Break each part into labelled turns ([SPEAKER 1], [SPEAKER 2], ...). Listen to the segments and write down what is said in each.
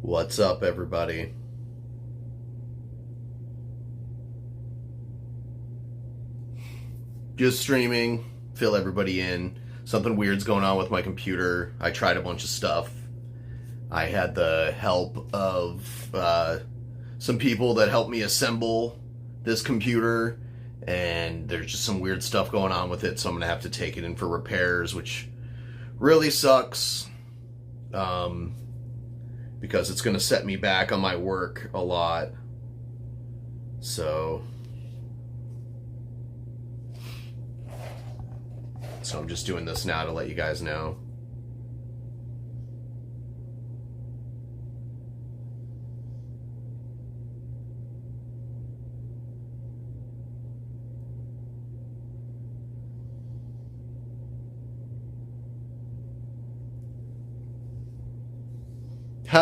[SPEAKER 1] What's up, everybody? Just streaming, fill everybody in. Something weird's going on with my computer. I tried a bunch of stuff. I had the help of some people that helped me assemble this computer, and there's just some weird stuff going on with it, so I'm going to have to take it in for repairs, which really sucks, because it's going to set me back on my work a lot. So I'm just doing this now to let you guys know.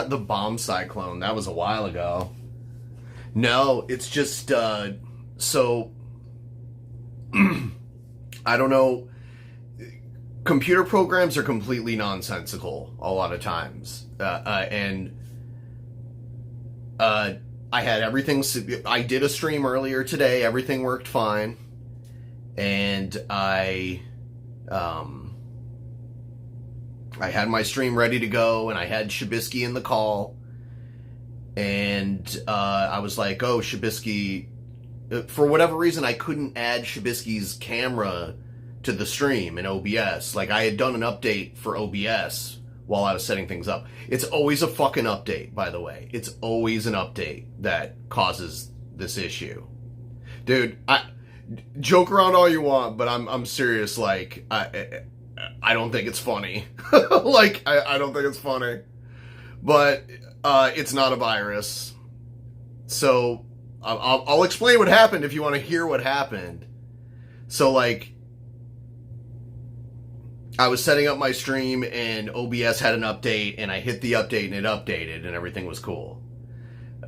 [SPEAKER 1] The bomb cyclone, that was a while ago. No, it's just, so, I don't know. Computer programs are completely nonsensical a lot of times. And I had everything, I did a stream earlier today, everything worked fine. And I had my stream ready to go, and I had Shabisky in the call, and I was like, oh, Shabisky, for whatever reason, I couldn't add Shabisky's camera to the stream in OBS. Like, I had done an update for OBS while I was setting things up. It's always a fucking update, by the way. It's always an update that causes this issue. Dude, joke around all you want, but I'm serious. Like, I don't think it's funny. Like, I don't think it's funny. But it's not a virus. So I'll explain what happened if you want to hear what happened. So, like, I was setting up my stream and OBS had an update, and I hit the update and it updated and everything was cool.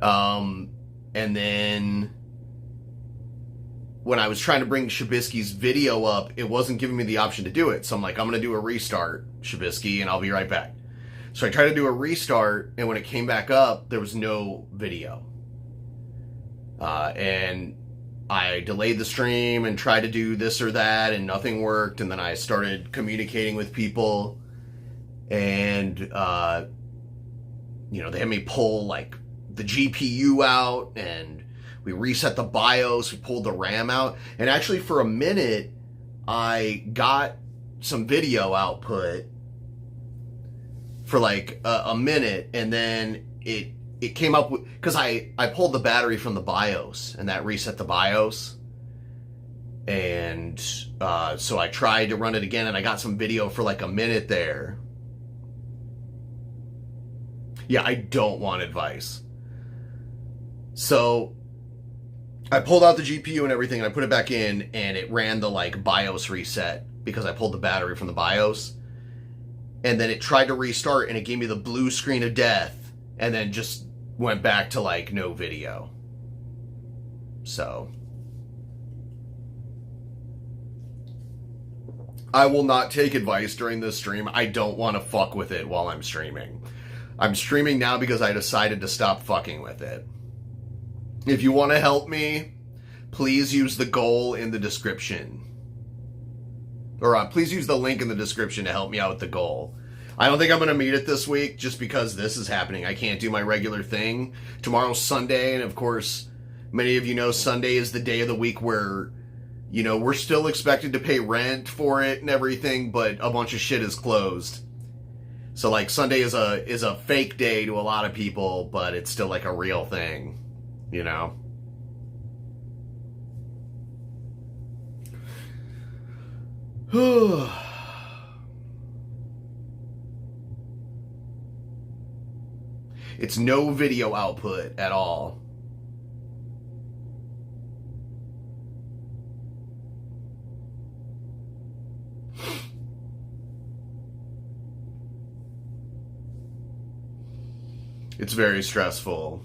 [SPEAKER 1] And then when I was trying to bring Shabisky's video up, it wasn't giving me the option to do it. So I'm like, I'm going to do a restart, Shabisky, and I'll be right back. So I tried to do a restart, and when it came back up, there was no video. And I delayed the stream and tried to do this or that, and nothing worked. And then I started communicating with people, and, you know, they had me pull, like, the GPU out, and we reset the BIOS, we pulled the RAM out, and actually for a minute, I got some video output for like a minute, and then it came up with, because I pulled the battery from the BIOS, and that reset the BIOS, and so I tried to run it again, and I got some video for like a minute there. Yeah, I don't want advice. So I pulled out the GPU and everything, and I put it back in, and it ran the, like, BIOS reset because I pulled the battery from the BIOS. And then it tried to restart, and it gave me the blue screen of death, and then just went back to, like, no video. So I will not take advice during this stream. I don't want to fuck with it while I'm streaming. I'm streaming now because I decided to stop fucking with it. If you want to help me, please use the goal in the description. Or please use the link in the description to help me out with the goal. I don't think I'm going to meet it this week just because this is happening. I can't do my regular thing. Tomorrow's Sunday, and of course, many of you know Sunday is the day of the week where, you know, we're still expected to pay rent for it and everything, but a bunch of shit is closed. So, like, Sunday is a fake day to a lot of people, but it's still like a real thing. You know? It's no video output at all. It's very stressful.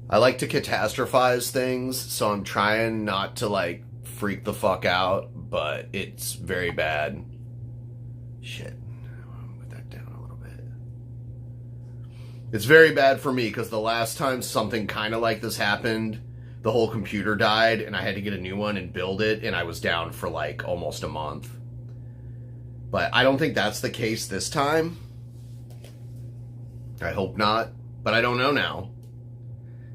[SPEAKER 1] I like to catastrophize things, so I'm trying not to, like, freak the fuck out, but it's very bad. Shit. I'll put that down a little bit. It's very bad for me, because the last time something kind of like this happened, the whole computer died, and I had to get a new one and build it, and I was down for, like, almost a month. But I don't think that's the case this time. I hope not, but I don't know now.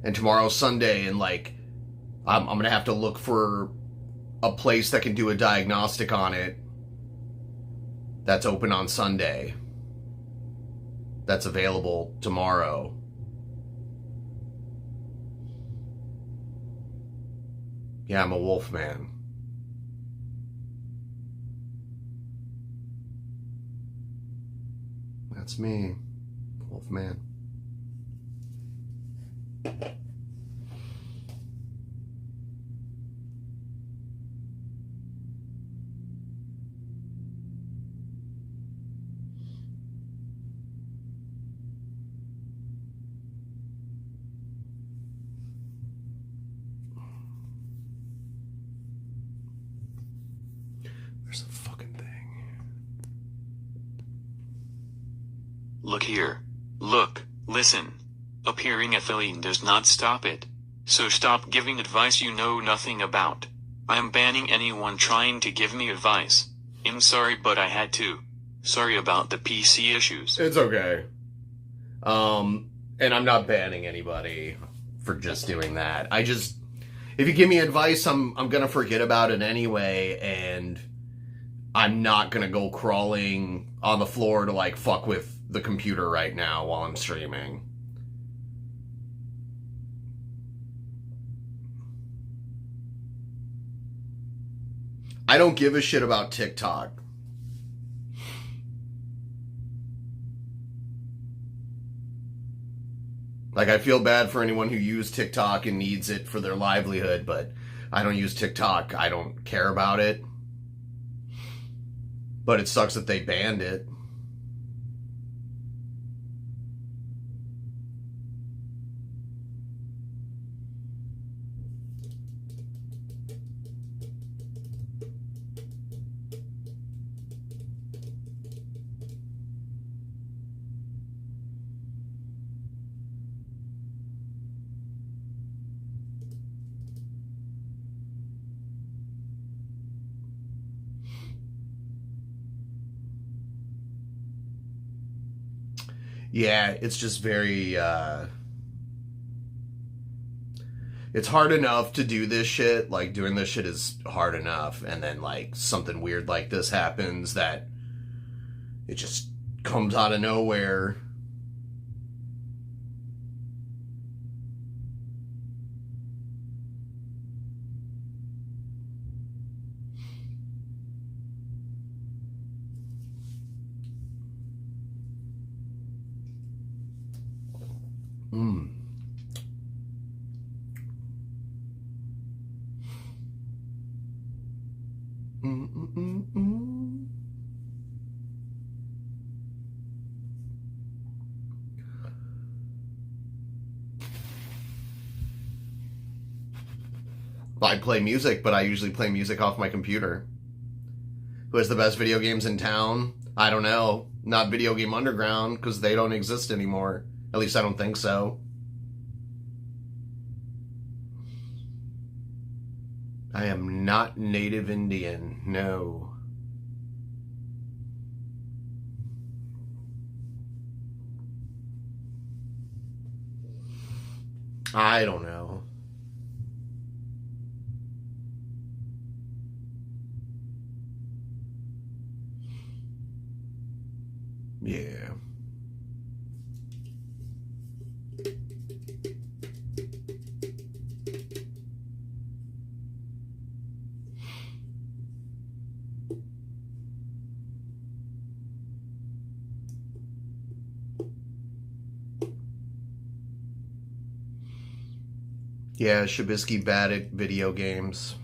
[SPEAKER 1] And tomorrow's Sunday, and, like, I'm going to have to look for a place that can do a diagnostic on it that's open on Sunday. That's available tomorrow. Yeah, I'm a wolf man. That's me. Wolf man. There's a fucking thing.
[SPEAKER 2] Look here. Look, listen. Appearing a feeling does not stop it. So stop giving advice you know nothing about. I'm banning anyone trying to give me advice. I'm sorry, but I had to. Sorry about the PC issues.
[SPEAKER 1] It's okay. And I'm not banning anybody for just doing that. I just, if you give me advice, I'm gonna forget about it anyway, and I'm not gonna go crawling on the floor to, like, fuck with the computer right now while I'm streaming. I don't give a shit about TikTok. Like, I feel bad for anyone who uses TikTok and needs it for their livelihood, but I don't use TikTok. I don't care about it. But it sucks that they banned it. Yeah, it's just very, it's hard enough to do this shit. Like, doing this shit is hard enough. And then, like, something weird like this happens that it just comes out of nowhere. I play music, but I usually play music off my computer. Who has the best video games in town? I don't know. Not Video Game Underground, because they don't exist anymore. At least I don't think so. I am not native Indian. No. I don't know. Yeah. Yeah, Shabisky bad at video games.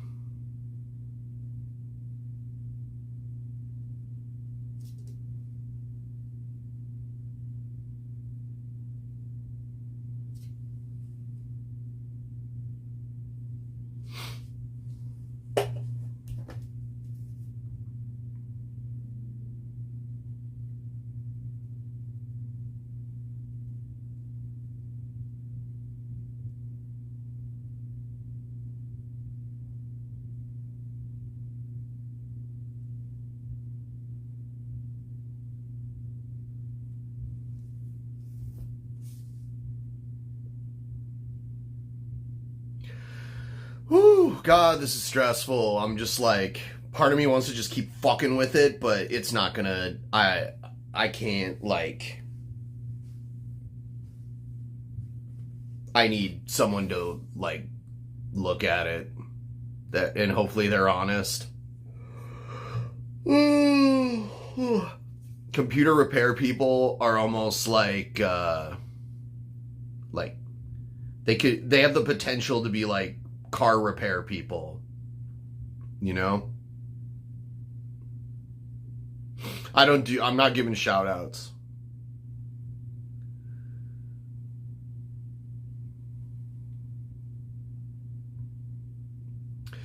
[SPEAKER 1] God, this is stressful. I'm just like, part of me wants to just keep fucking with it, but it's not gonna, I can't, like, I need someone to, like, look at it, and hopefully they're honest. Computer repair people are almost like they have the potential to be like car repair people, you know? I'm not giving shout outs.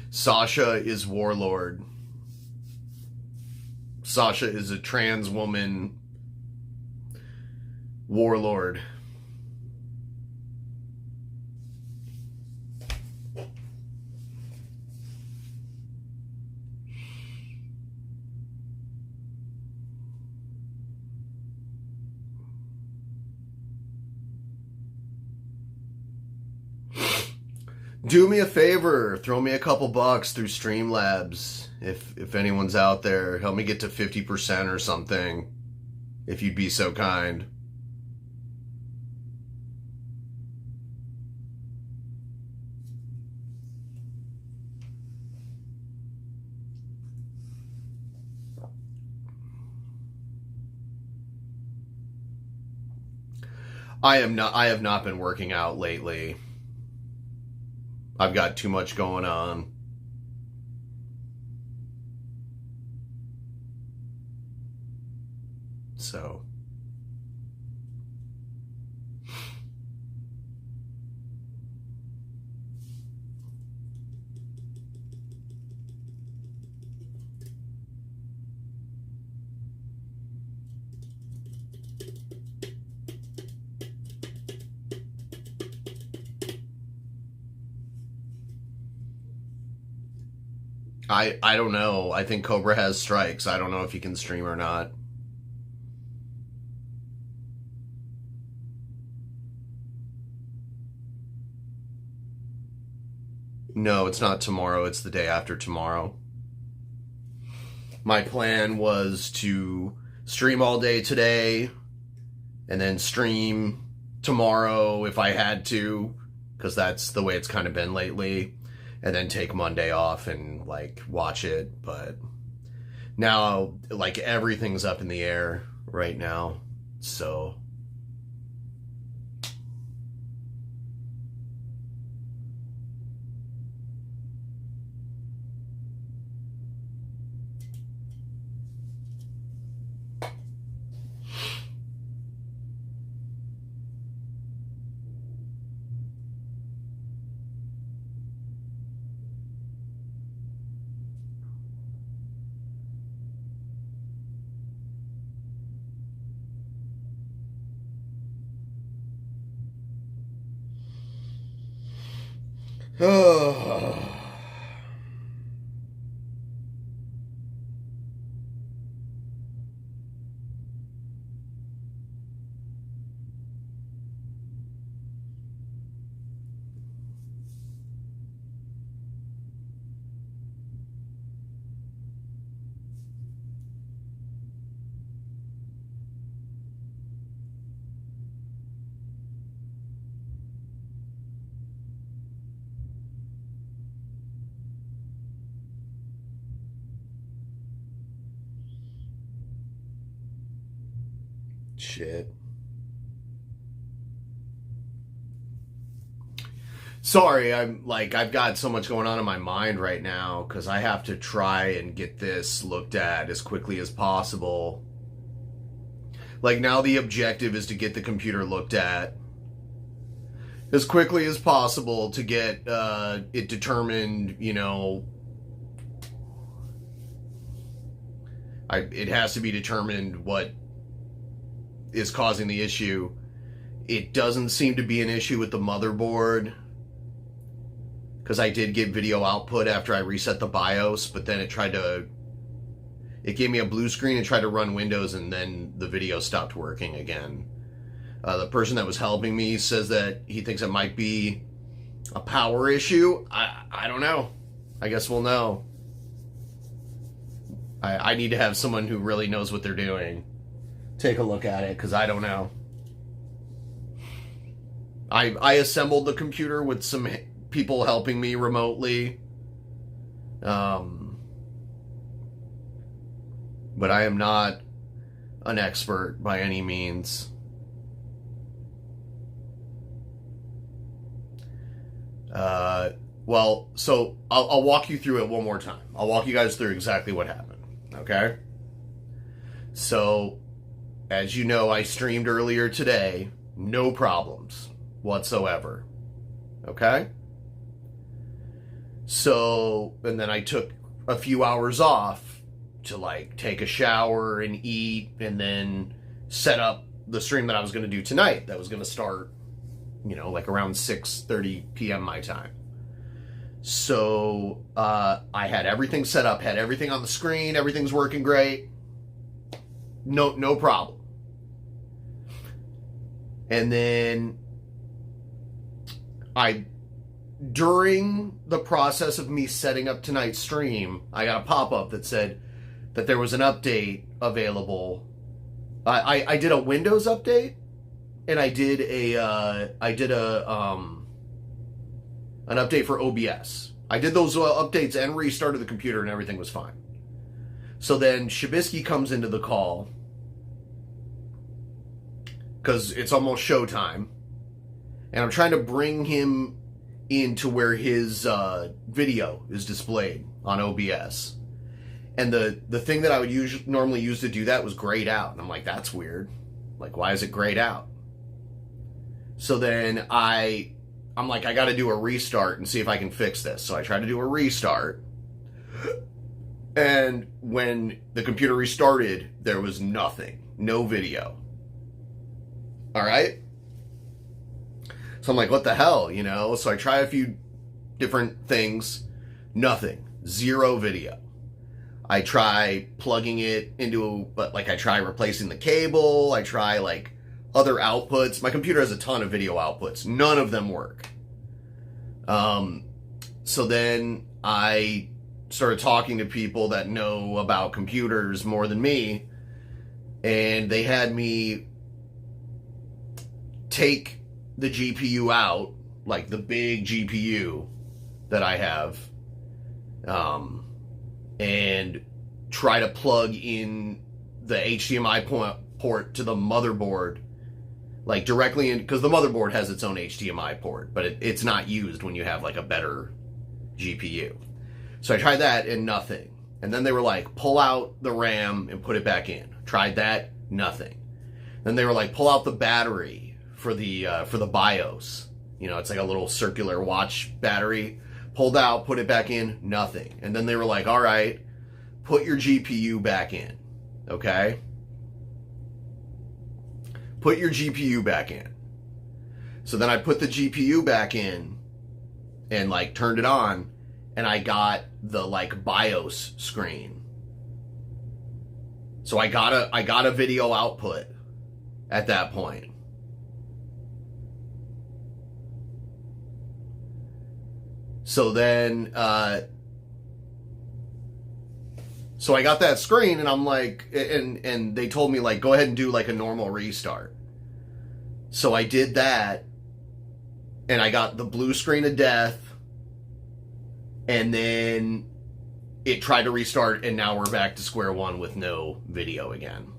[SPEAKER 1] Sasha is Warlord. Sasha is a trans woman warlord. Do me a favor, throw me a couple bucks through Streamlabs if anyone's out there. Help me get to 50% or something, if you'd be so kind. I have not been working out lately. I've got too much going on. So. I don't know. I think Cobra has strikes. I don't know if he can stream or not. No, it's not tomorrow. It's the day after tomorrow. My plan was to stream all day today and then stream tomorrow if I had to, because that's the way it's kind of been lately. And then take Monday off and, like, watch it. But now, like, everything's up in the air right now. So. Shit. Sorry, I've got so much going on in my mind right now because I have to try and get this looked at as quickly as possible. Like, now the objective is to get the computer looked at as quickly as possible to get it determined, you know. It has to be determined what is causing the issue. It doesn't seem to be an issue with the motherboard, because I did get video output after I reset the BIOS, but then it gave me a blue screen and tried to run Windows, and then the video stopped working again. The person that was helping me says that he thinks it might be a power issue. I don't know. I guess we'll know. I need to have someone who really knows what they're doing take a look at it, because I don't know. I assembled the computer with some people helping me remotely. But I am not an expert by any means. Well, so I'll walk you through it one more time. I'll walk you guys through exactly what happened. Okay? So, as you know, I streamed earlier today. No problems whatsoever. Okay? So, and then I took a few hours off to like take a shower and eat and then set up the stream that I was going to do tonight. That was going to start, you know, like around 6:30 p.m. my time. So, I had everything set up, had everything on the screen, everything's working great. No problem. And then during the process of me setting up tonight's stream, I got a pop-up that said that there was an update available. I did a Windows update, and I did an update for OBS. I did those updates and restarted the computer, and everything was fine. So then Shabisky comes into the call, because it's almost showtime, and I'm trying to bring him into where his video is displayed on OBS. And the thing that I would normally use to do that was grayed out. And I'm like, that's weird. Like, why is it grayed out? So then I'm like, I got to do a restart and see if I can fix this. So I try to do a restart. And when the computer restarted, there was nothing. No video. All right? So I'm like, what the hell, you know? So I try a few different things. Nothing. Zero video. I try plugging it into, like, I try replacing the cable. I try, like, other outputs. My computer has a ton of video outputs. None of them work. So then I started talking to people that know about computers more than me, and they had me take the GPU out, like the big GPU that I have, and try to plug in the HDMI port to the motherboard, like directly in, because the motherboard has its own HDMI port, but it's not used when you have like a better GPU. So I tried that and nothing. And then they were like, pull out the RAM and put it back in. Tried that, nothing. Then they were like, pull out the battery for the BIOS. You know, it's like a little circular watch battery. Pulled out, put it back in, nothing. And then they were like, all right, put your GPU back in. Okay? Put your GPU back in. So then I put the GPU back in and like turned it on, and I got the like BIOS screen. So I got a video output at that point. So then, so I got that screen, and I'm like, and they told me like, go ahead and do like a normal restart. So I did that, and I got the blue screen of death, and then it tried to restart, and now we're back to square one with no video again.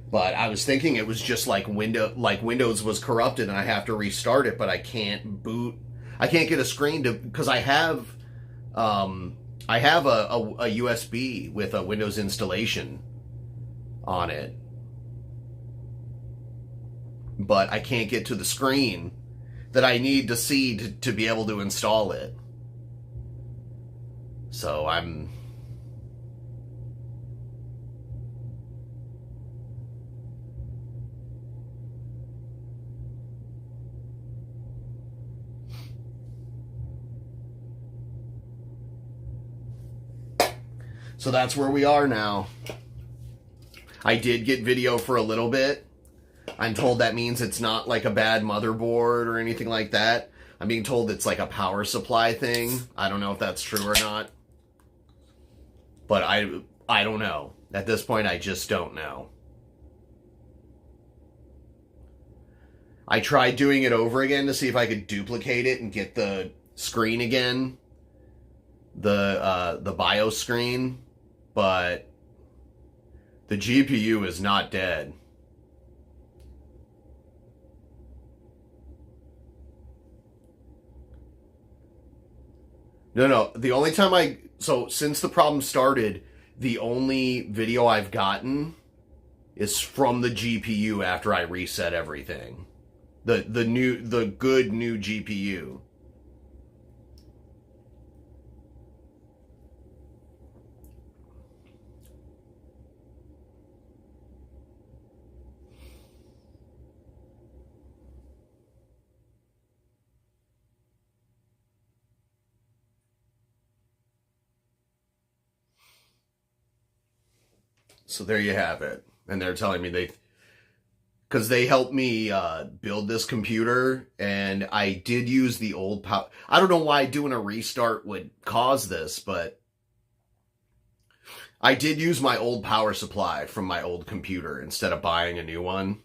[SPEAKER 1] But I was thinking it was just like Windows was corrupted, and I have to restart it, but I can't boot. I can't get a screen to, because I have a USB with a Windows installation on it, but I can't get to the screen that I need to see to be able to install it. So So that's where we are now. I did get video for a little bit. I'm told that means it's not like a bad motherboard or anything like that. I'm being told it's like a power supply thing. I don't know if that's true or not. But I don't know. At this point, I just don't know. I tried doing it over again to see if I could duplicate it and get the screen again. The BIOS screen. But the GPU is not dead. No. The only time so since the problem started, the only video I've gotten is from the GPU after I reset everything. The good new GPU. So there you have it. And they're telling me because they helped me build this computer, and I did use the old power. I don't know why doing a restart would cause this, but I did use my old power supply from my old computer instead of buying a new one.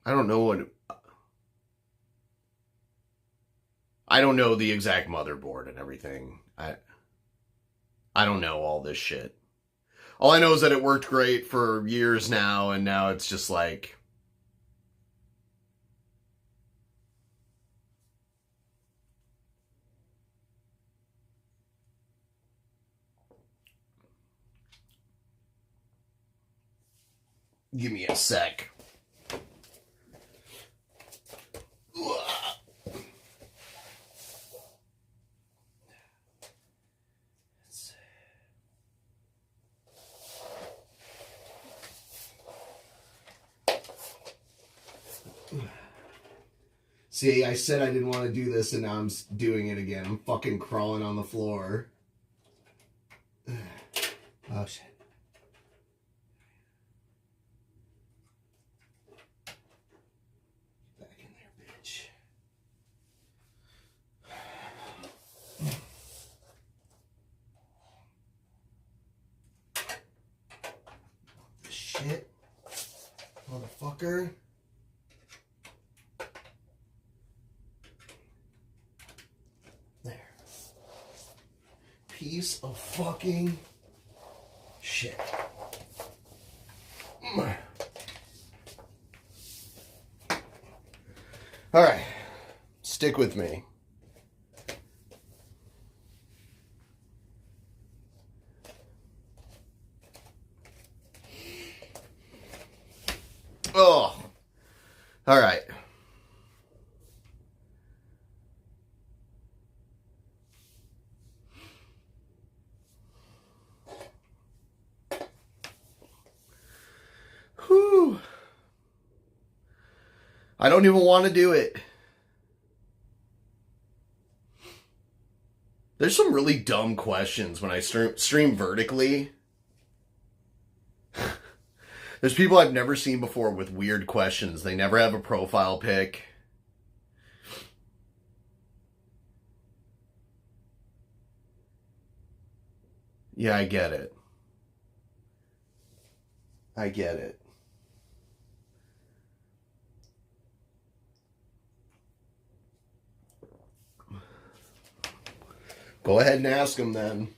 [SPEAKER 1] I don't know the exact motherboard and everything. I don't know all this shit. All I know is that it worked great for years now, and now it's just like... Give me a sec. See, I said I didn't want to do this, and now I'm doing it again. I'm fucking crawling on the floor. Oh, shit. Get back in there, bitch. Shit. Motherfucker. Piece of fucking shit. Alright. Stick with me. Oh. Alright. I don't even want to do it. There's some really dumb questions when I stream vertically. There's people I've never seen before with weird questions. They never have a profile pic. Yeah, I get it. I get it. Go ahead and ask them then.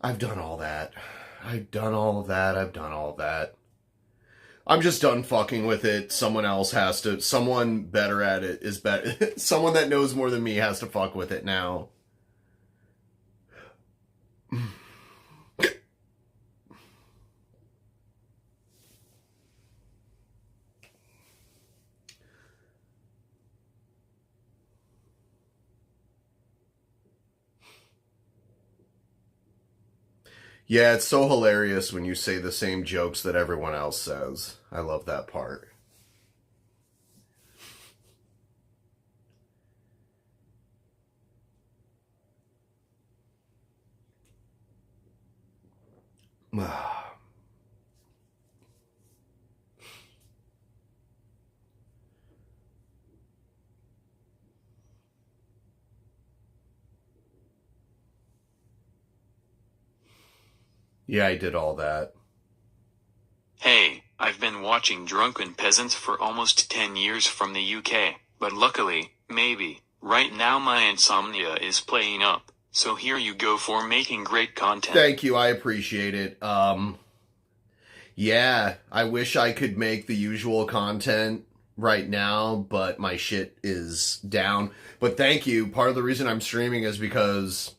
[SPEAKER 1] I've done all that. I've done all of that. I've done all of that. I'm just done fucking with it. Someone else has to. Someone better at it is better. Someone that knows more than me has to fuck with it now. Yeah, it's so hilarious when you say the same jokes that everyone else says. I love that part. Yeah, I did all that.
[SPEAKER 2] Hey, I've been watching Drunken Peasants for almost 10 years from the UK, but luckily, maybe, right now my insomnia is playing up, so here you go for making great content.
[SPEAKER 1] Thank you, I appreciate it. Yeah, I wish I could make the usual content right now, but my shit is down. But thank you. Part of the reason I'm streaming is because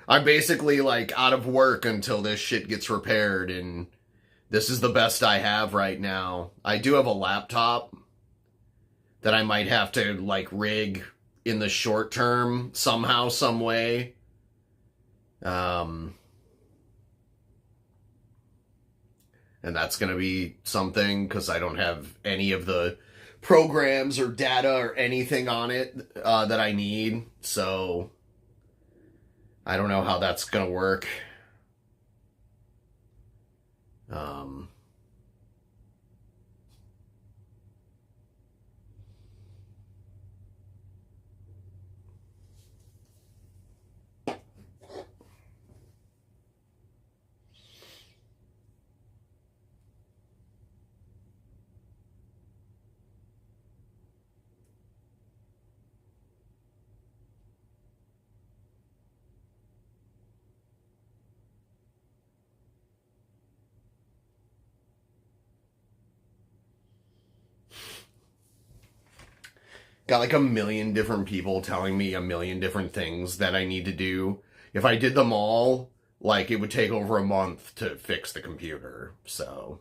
[SPEAKER 1] I'm basically like out of work until this shit gets repaired, and this is the best I have right now. I do have a laptop that I might have to like rig in the short term somehow, some way. And that's going to be something because I don't have any of the programs or data or anything on it that I need. So I don't know how that's going to work. Got like a million different people telling me a million different things that I need to do. If I did them all, like it would take over a month to fix the computer. So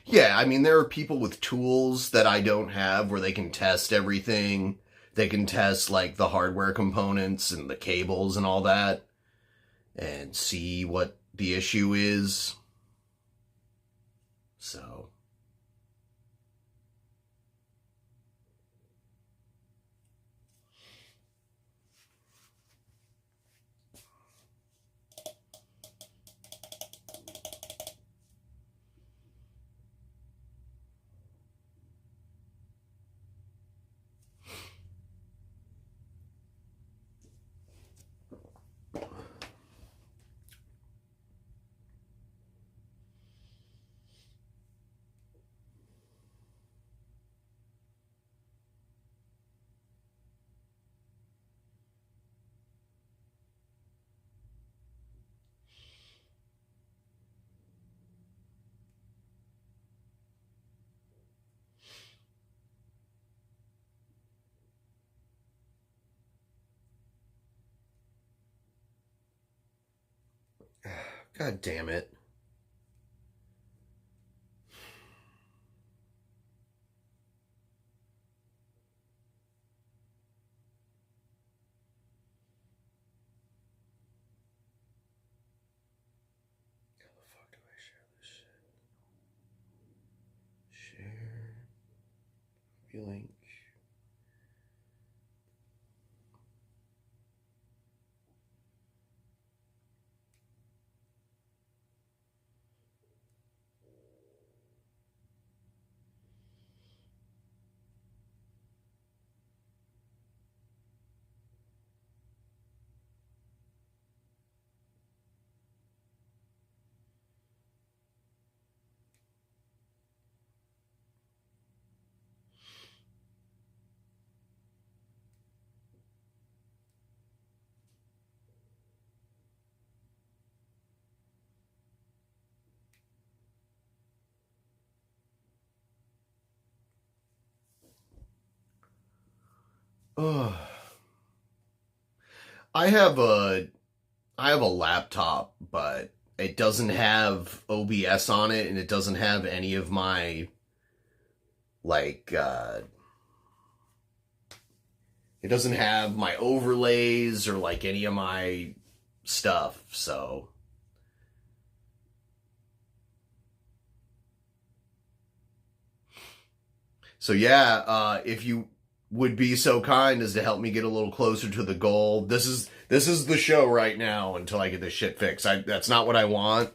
[SPEAKER 1] yeah, I mean, there are people with tools that I don't have where they can test everything. They can test like the hardware components and the cables and all that and see what the issue is. So God damn it. How the fuck do I share this shit? Share. Link. Ugh. I have a laptop, but it doesn't have OBS on it, and it doesn't have any of my like it doesn't have my overlays or like any of my stuff. So yeah, if you would be so kind as to help me get a little closer to the goal. This is the show right now until I get this shit fixed. That's not what I want,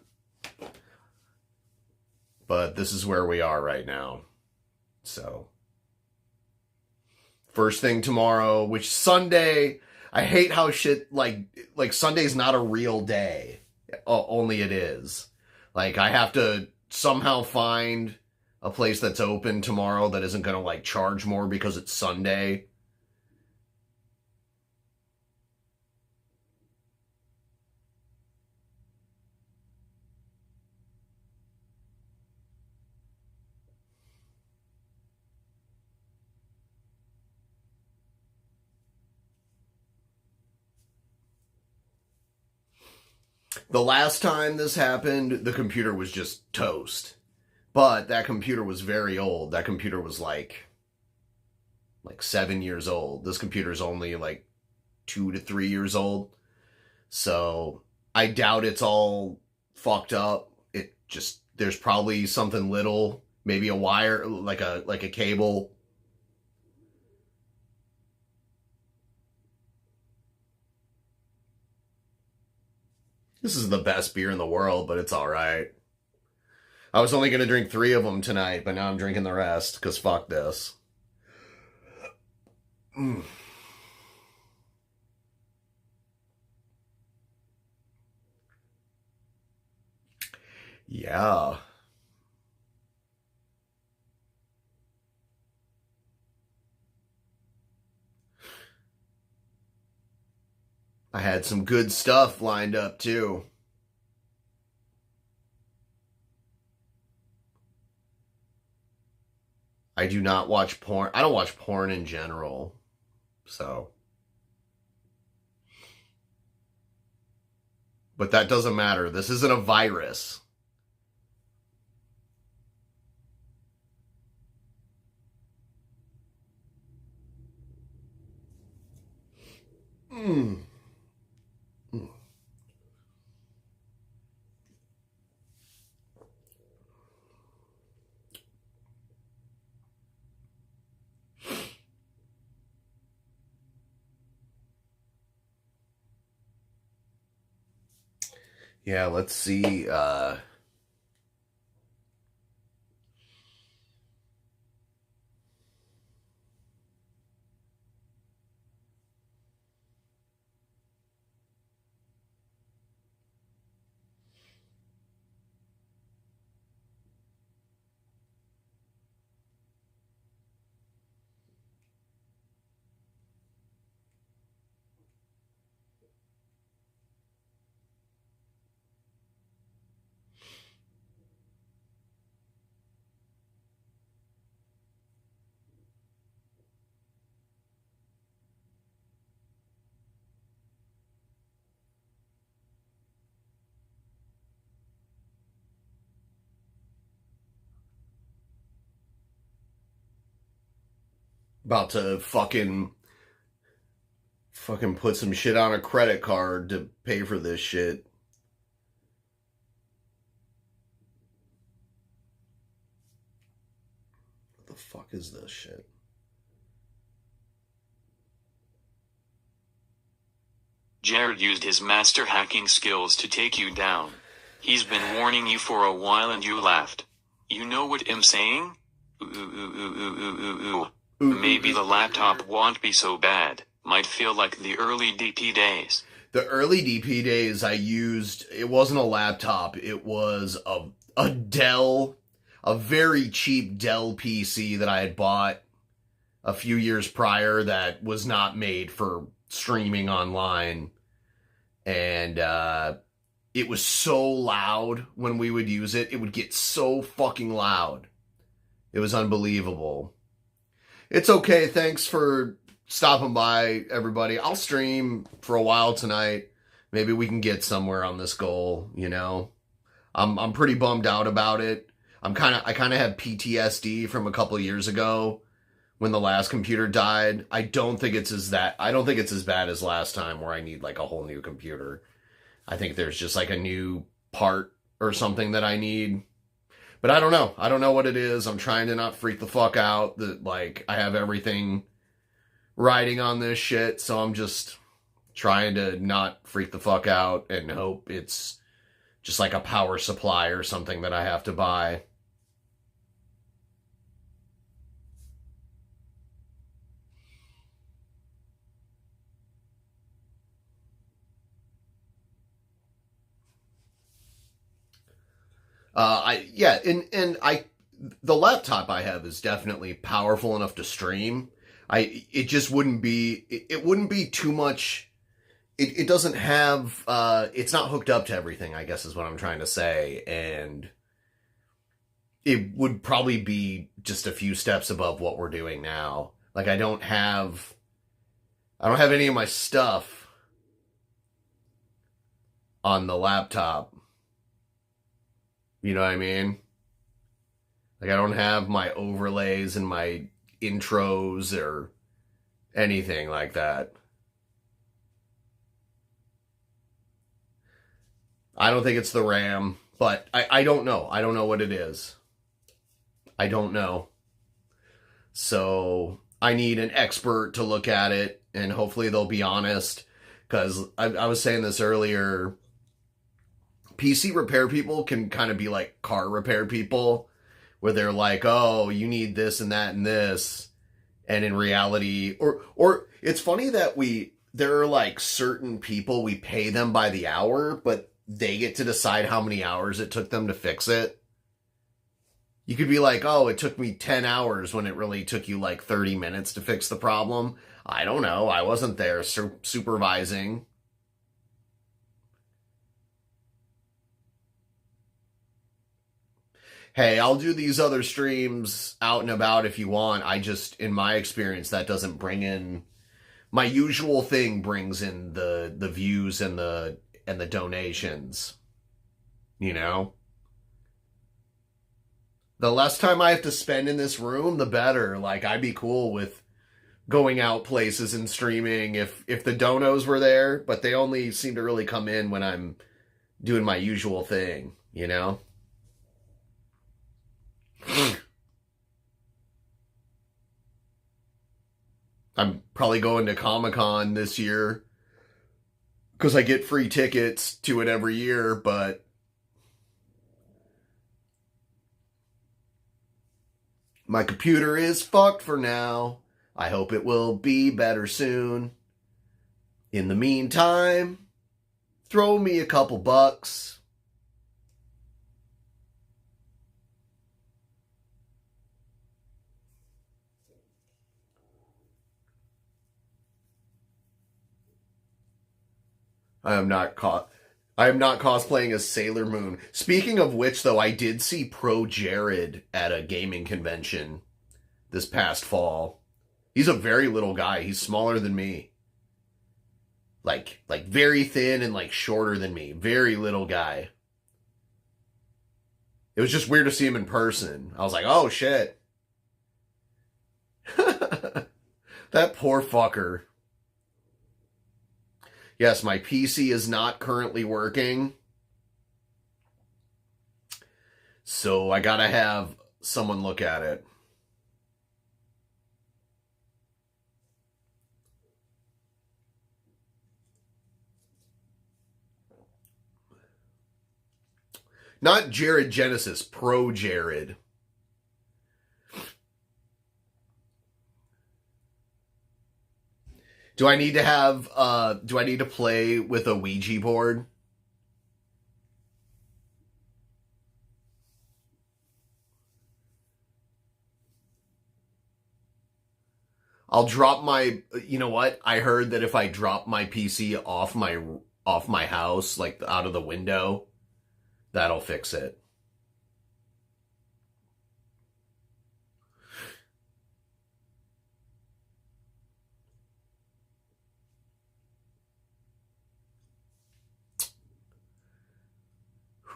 [SPEAKER 1] but this is where we are right now. So, first thing tomorrow, which Sunday, I hate how shit, like Sunday's not a real day. Only it is. Like, I have to somehow find a place that's open tomorrow that isn't gonna, like, charge more because it's Sunday. The last time this happened, the computer was just toast. But that computer was very old. That computer was like 7 years old. This computer's only like 2 to 3 years old. So I doubt it's all fucked up. It just, there's probably something little, maybe a wire, like a cable. This is the best beer in the world, but it's alright. I was only going to drink 3 of them tonight, but now I'm drinking the rest, because fuck this. Yeah. I had some good stuff lined up, too. I do not watch porn. I don't watch porn in general. So. But that doesn't matter. This isn't a virus. Yeah, let's see. About to fucking put some shit on a credit card to pay for this shit. What the fuck is this shit?
[SPEAKER 2] Jared used his master hacking skills to take you down. He's been warning you for a while and you laughed. You know what I'm saying? Maybe the laptop won't be so bad. Might feel like the early DP days.
[SPEAKER 1] The early DP days I used, it wasn't a laptop. It was a Dell, a very cheap Dell PC that I had bought a few years prior that was not made for streaming online. And it was so loud when we would use it. It would get so fucking loud. It was unbelievable. It's okay. Thanks for stopping by, everybody. I'll stream for a while tonight. Maybe we can get somewhere on this goal, you know. I'm pretty bummed out about it. I kind of have PTSD from a couple of years ago when the last computer died. I don't think it's as bad as last time where I need like a whole new computer. I think there's just like a new part or something that I need. But I don't know. I don't know what it is. I'm trying to not freak the fuck out that like I have everything riding on this shit. So I'm just trying to not freak the fuck out and hope it's just like a power supply or something that I have to buy. The laptop I have is definitely powerful enough to stream. It wouldn't be too much. It doesn't have, it's not hooked up to everything, I guess is what I'm trying to say. And it would probably be just a few steps above what we're doing now. Like I don't have any of my stuff on the laptop. You know what I mean? Like I don't have my overlays and my intros or anything like that. I don't think it's the RAM, but I don't know. I don't know what it is. I don't know. So I need an expert to look at it, and hopefully they'll be honest. Because I was saying this earlier, PC repair people can kind of be like car repair people, where they're like, oh, you need this and that and this. And in reality, or it's funny that there are like certain people, we pay them by the hour, but they get to decide how many hours it took them to fix it. You could be like, oh, it took me 10 hours when it really took you like 30 minutes to fix the problem. I don't know. I wasn't there supervising. Hey, I'll do these other streams out and about if you want. In my experience, that doesn't bring in... My usual thing brings in the views and the donations. You know? The less time I have to spend in this room, the better. Like, I'd be cool with going out places and streaming if the donos were there, but they only seem to really come in when I'm doing my usual thing, you know? I'm probably going to Comic-Con this year because I get free tickets to it every year, but my computer is fucked for now. I hope it will be better soon. In the meantime, throw me a couple bucks. I am not cosplaying as Sailor Moon. Speaking of which, though, I did see Pro Jared at a gaming convention this past fall. He's a very little guy. He's smaller than me. Like very thin and like shorter than me. Very little guy. It was just weird to see him in person. I was like, oh shit. That poor fucker. Yes, my PC is not currently working. So I gotta have someone look at it. Not Jared Genesis, Pro Jared. Do I need to play with a Ouija board? I'll drop my, you know what? I heard that if I drop my PC off my house, like out of the window, that'll fix it.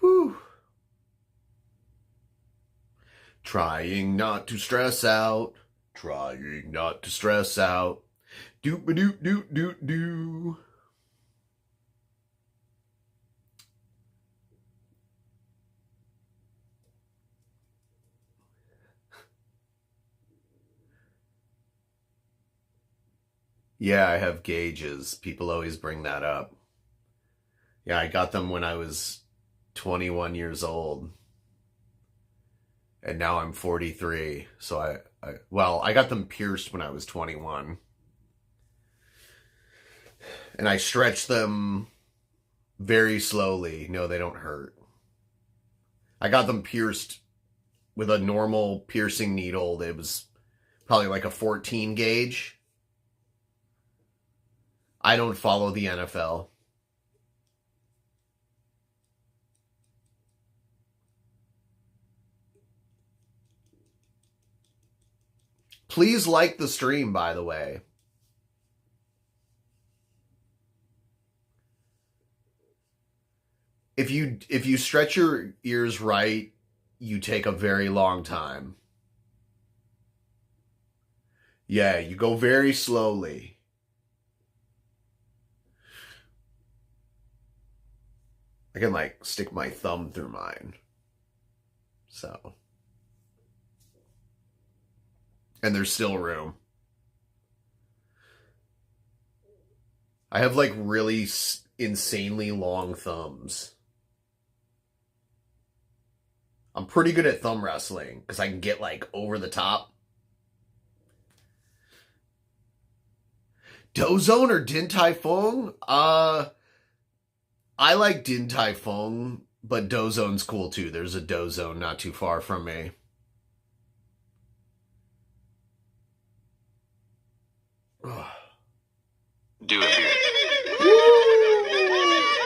[SPEAKER 1] Whew. Trying not to stress out. Trying not to stress out. Doop-a-doop-doop-doop-doo. Yeah, I have gauges. People always bring that up. Yeah, I got them when I was 21 years old. And now I'm 43. So I got them pierced when I was 21. And I stretched them very slowly. No, they don't hurt. I got them pierced with a normal piercing needle. It was probably like a 14 gauge. I don't follow the NFL. Please like the stream, by the way. If you stretch your ears right, you take a very long time. Yeah, you go very slowly. I can like stick my thumb through mine. So. And there's still room. I have like really insanely long thumbs. I'm pretty good at thumb wrestling because I can get like over the top. Dozone or Din Tai Fung? I like Din Tai Fung, but Dozone's cool too. There's a Dozone not too far from me.
[SPEAKER 2] Do a beer.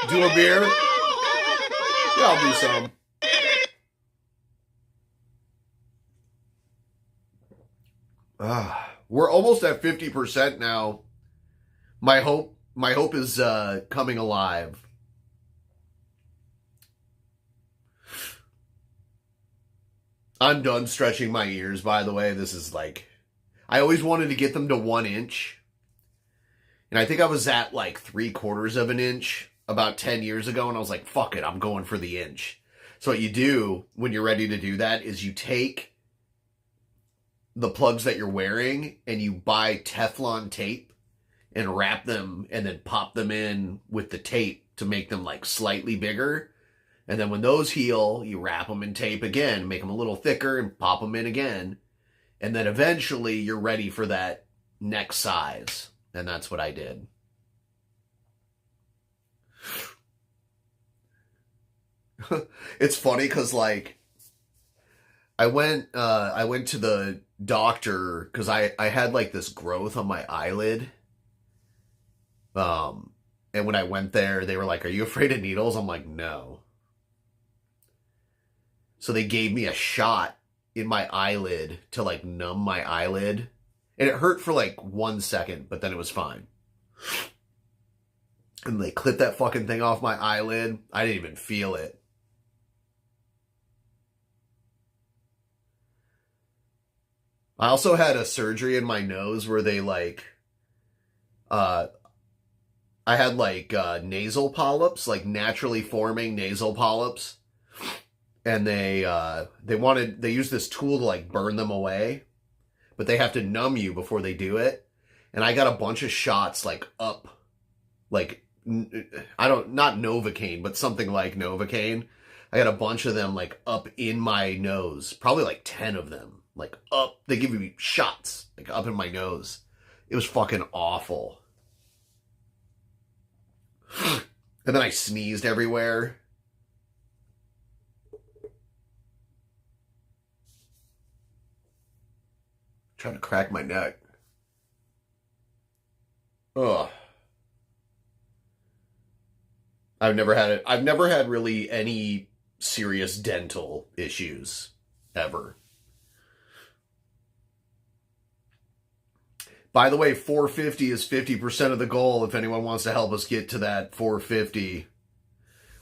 [SPEAKER 1] Do a beer? Yeah, I'll do some. We're almost at 50% now. My hope is coming alive. I'm done stretching my ears, by the way. This is like, I always wanted to get them to 1 inch. And I think I was at like 3/4 of an inch about 10 years ago. And I was like, fuck it, I'm going for the inch. So what you do when you're ready to do that is you take the plugs that you're wearing and you buy Teflon tape and wrap them and then pop them in with the tape to make them like slightly bigger. And then when those heal, you wrap them in tape again, make them a little thicker and pop them in again. And then eventually you're ready for that next size. And that's what I did. It's funny because like I went to the doctor because I had like this growth on my eyelid. And when I went there, they were like, "Are you afraid of needles?" I'm like, "No." So they gave me a shot in my eyelid to like numb my eyelid. And it hurt for like 1 second, but then it was fine. And they clipped that fucking thing off my eyelid. I didn't even feel it. I also had a surgery in my nose where they like, I had like nasal polyps, like naturally forming nasal polyps. And they used this tool to like burn them away. But they have to numb you before they do it. And I got a bunch of shots like up, like, not Novocaine, but something like Novocaine. I got a bunch of them like up in my nose, probably like 10 of them, like up. They give me shots like up in my nose. It was fucking awful. And then I sneezed everywhere. Trying to crack my neck. Ugh. I've never had really any serious dental issues ever. By the way, 450 is 50% of the goal if anyone wants to help us get to that 450.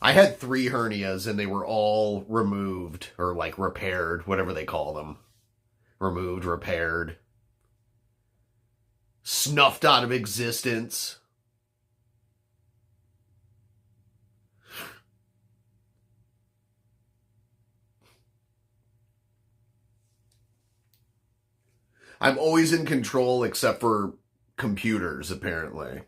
[SPEAKER 1] I had 3 hernias and they were all removed or like repaired, whatever they call them. Removed, repaired, snuffed out of existence. I'm always in control except for computers, apparently.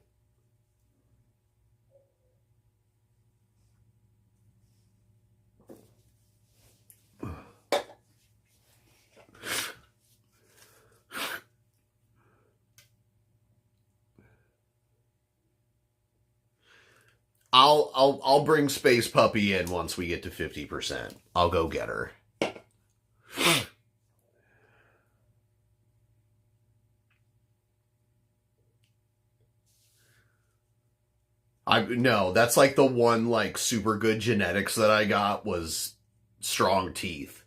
[SPEAKER 1] I'll bring Space Puppy in once we get to 50%. I'll go get her. No, that's like the one like super good genetics that I got was strong teeth.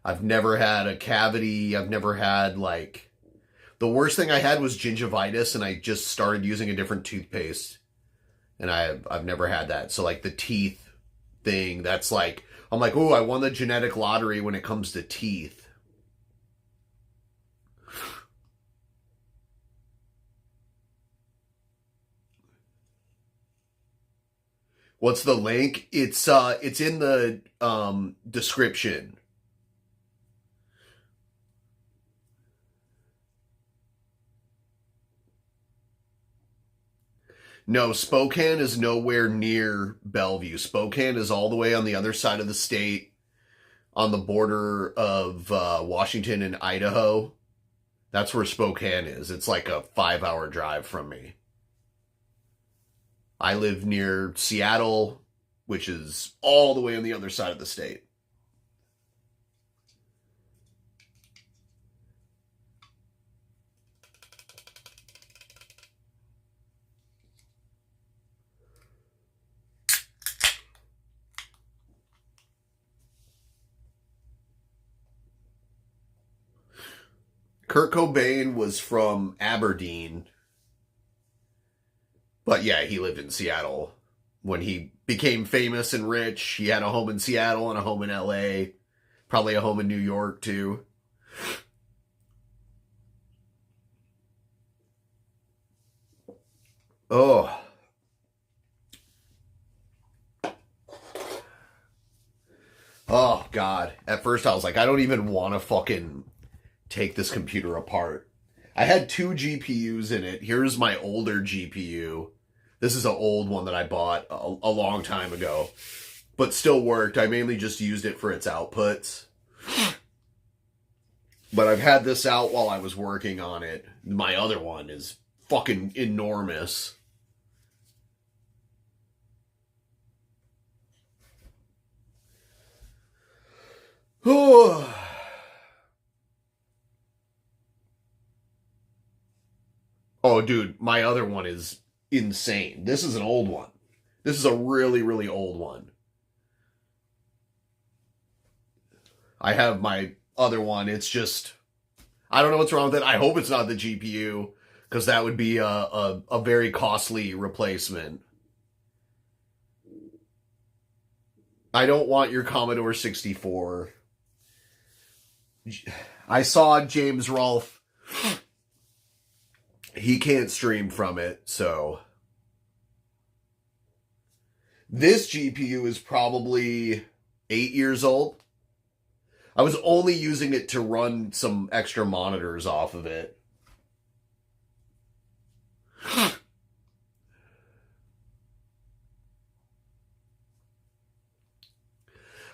[SPEAKER 1] I've never had a cavity. I've never had like the worst thing I had was gingivitis, and I just started using a different toothpaste, and I've never had that. So like the teeth thing, that's like I'm like, oh, I won the genetic lottery when it comes to teeth. What's the link? It's in the description. No, Spokane is nowhere near Bellevue. Spokane is all the way on the other side of the state, on the border of Washington and Idaho. That's where Spokane is. It's like a 5-hour drive from me. I live near Seattle, which is all the way on the other side of the state. Kurt Cobain was from Aberdeen. But yeah, he lived in Seattle. When he became famous and rich, he had a home in Seattle and a home in LA. Probably a home in New York, too. Oh. Oh, God. At first I was like, I don't even want to fucking take this computer apart. I had 2 GPUs in it. Here's my older GPU. This is an old one that I bought a long time ago, but still worked. I mainly just used it for its outputs. But I've had this out while I was working on it. My other one is fucking enormous. Oh, dude, my other one is insane. This is an old one. This is a really, really old one. I have my other one. It's just, I don't know what's wrong with it. I hope it's not the GPU, because that would be a very costly replacement. I don't want your Commodore 64. I saw James Rolfe. He can't stream from it, so. This GPU is probably 8 years old. I was only using it to run some extra monitors off of it.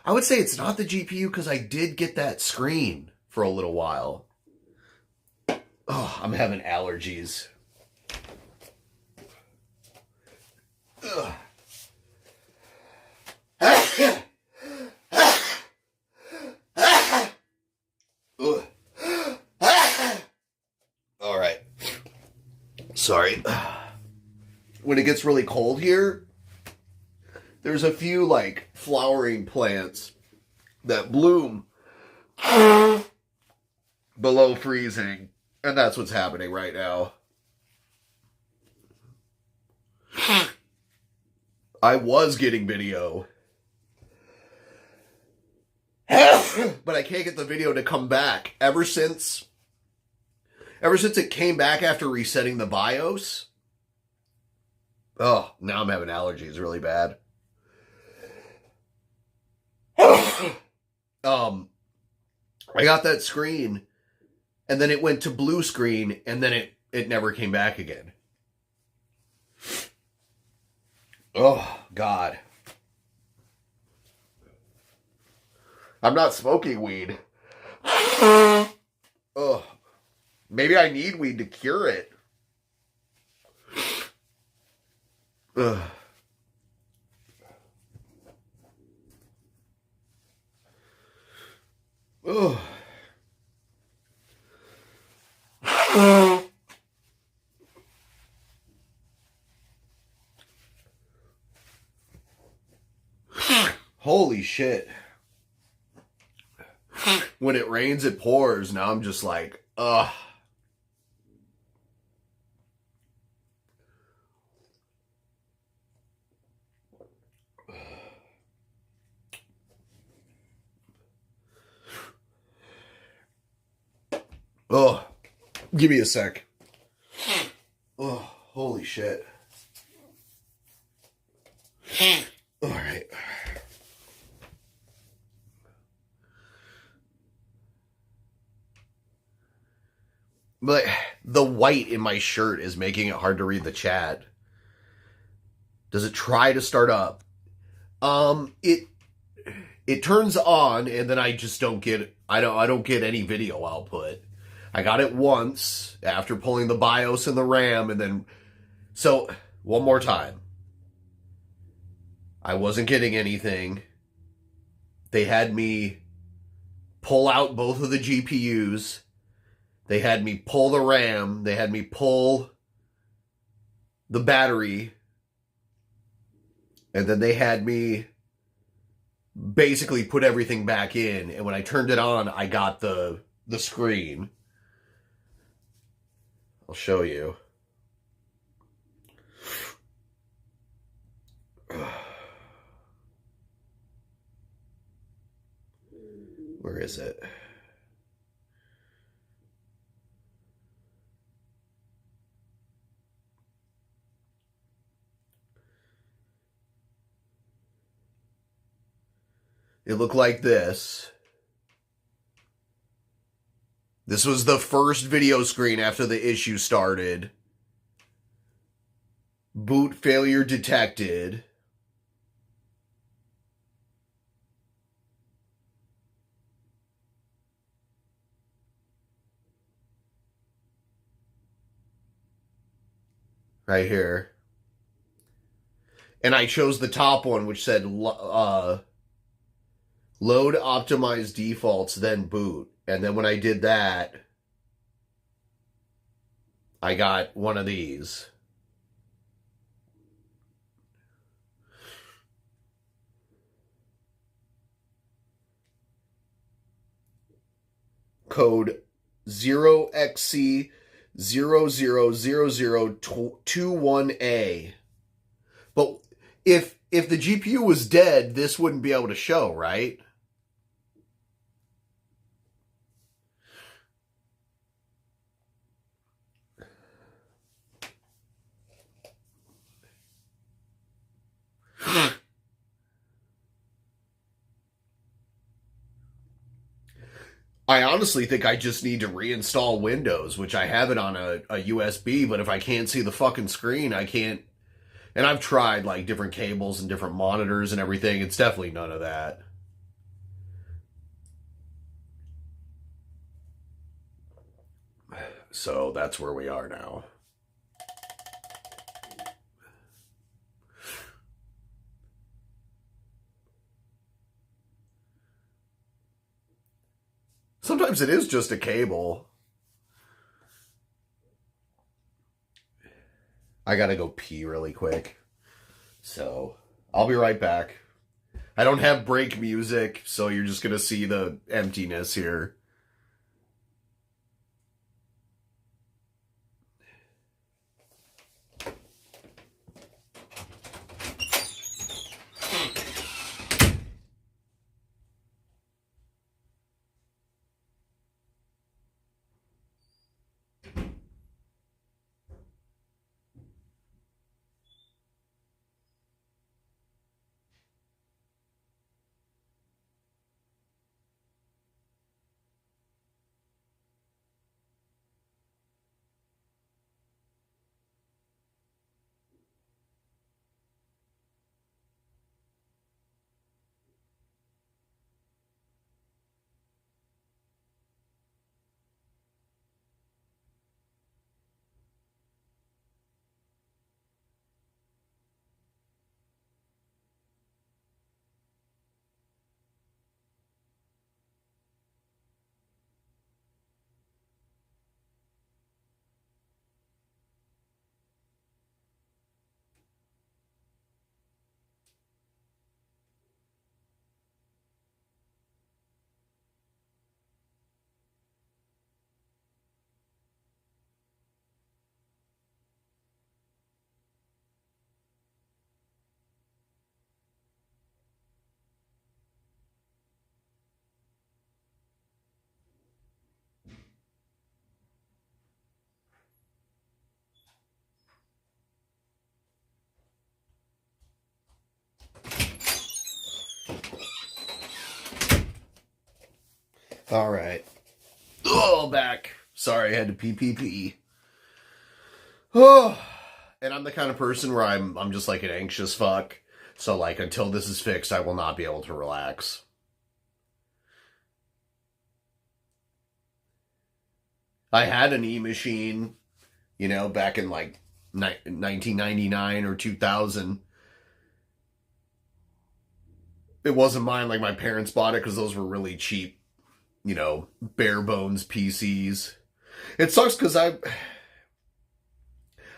[SPEAKER 1] I would say it's not the GPU because I did get that screen for a little while. Oh, I'm having allergies. Ugh. All right. Sorry. When it gets really cold here, there's a few like flowering plants that bloom below freezing, and that's what's happening right now. I was getting video But I can't get the video to come back. Ever since it came back after resetting the BIOS. Oh, now I'm having allergies really bad. I got that screen, and then it went to blue screen, and then it never came back again. Oh, God. I'm not smoking weed. Oh, maybe I need weed to cure it. Ugh. Oh. Holy shit. When it rains, it pours. Now I'm just like, ugh. Oh, give me a sec. Oh, holy shit. All right. But the white in my shirt is making it hard to read the chat. Does it try to start up? It turns on, and then I just don't get I don't get any video output. I got it once after pulling the BIOS and the RAM, and then so one more time. I wasn't getting anything. They had me pull out both of the GPUs. They had me pull the RAM. They had me pull the battery. And then they had me basically put everything back in. And when I turned it on, I got the screen. I'll show you. Where is it? It looked like this. This was the first video screen after the issue started. Boot failure detected. Right here. And I chose the top one, which said load optimized defaults, then boot. And then when I did that, I got one of these. Code 0xc000021A. But if the GPU was dead, this wouldn't be able to show, right? I honestly think I just need to reinstall Windows, which I have it on a USB, but if I can't see the fucking screen, I can't. And I've tried like different cables and different monitors and everything. It's definitely none of that. So that's where we are now. Sometimes it is just a cable. I gotta go pee really quick. So, I'll be right back. I don't have break music, so you're just gonna see the emptiness here. All right. Oh, back. Sorry, I had to pee. Oh, and I'm the kind of person where I'm just like an anxious fuck. So like until this is fixed, I will not be able to relax. I had an e-machine, back in like 1999 or 2000. It wasn't mine. Like my parents bought it because those were really cheap, bare bones PCs. It sucks because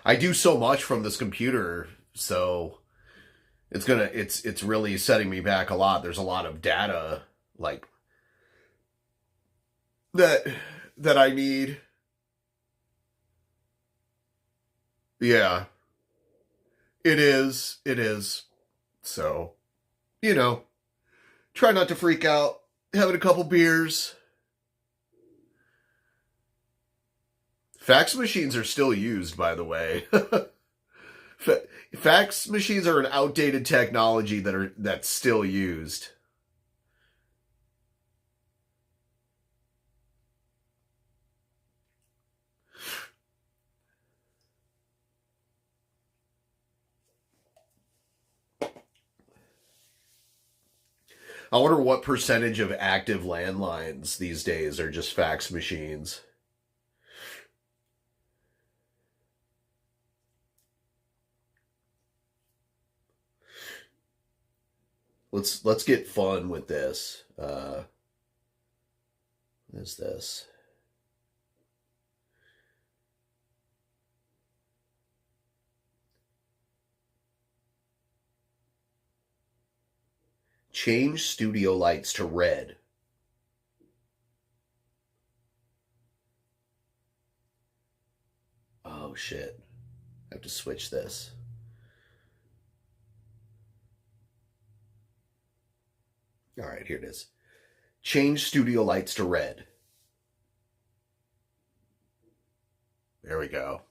[SPEAKER 1] I do so much from this computer, so it's really setting me back a lot. There's a lot of data like that I need. Yeah, it is. It is. So, try not to freak out. Having a couple beers. Fax machines are still used, by the way. Fax machines are an outdated technology that's still used. I wonder what percentage of active landlines these days are just fax machines. Let's get fun with this. What is this? Change studio lights to red. Oh shit. I have to switch this. All right, here it is. Change studio lights to red. There we go.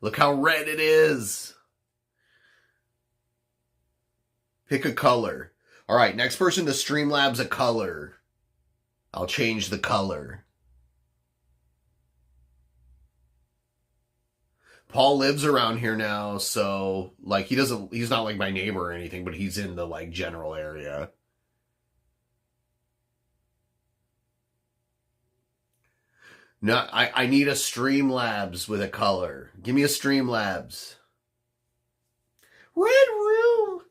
[SPEAKER 1] Look how red it is. Pick a color. All right, next person to Streamlabs a color. I'll change the color. Paul lives around here now, so like he's not like my neighbor or anything, but he's in the like general area. No, I need a Streamlabs with a color. Give me a Streamlabs. Red room.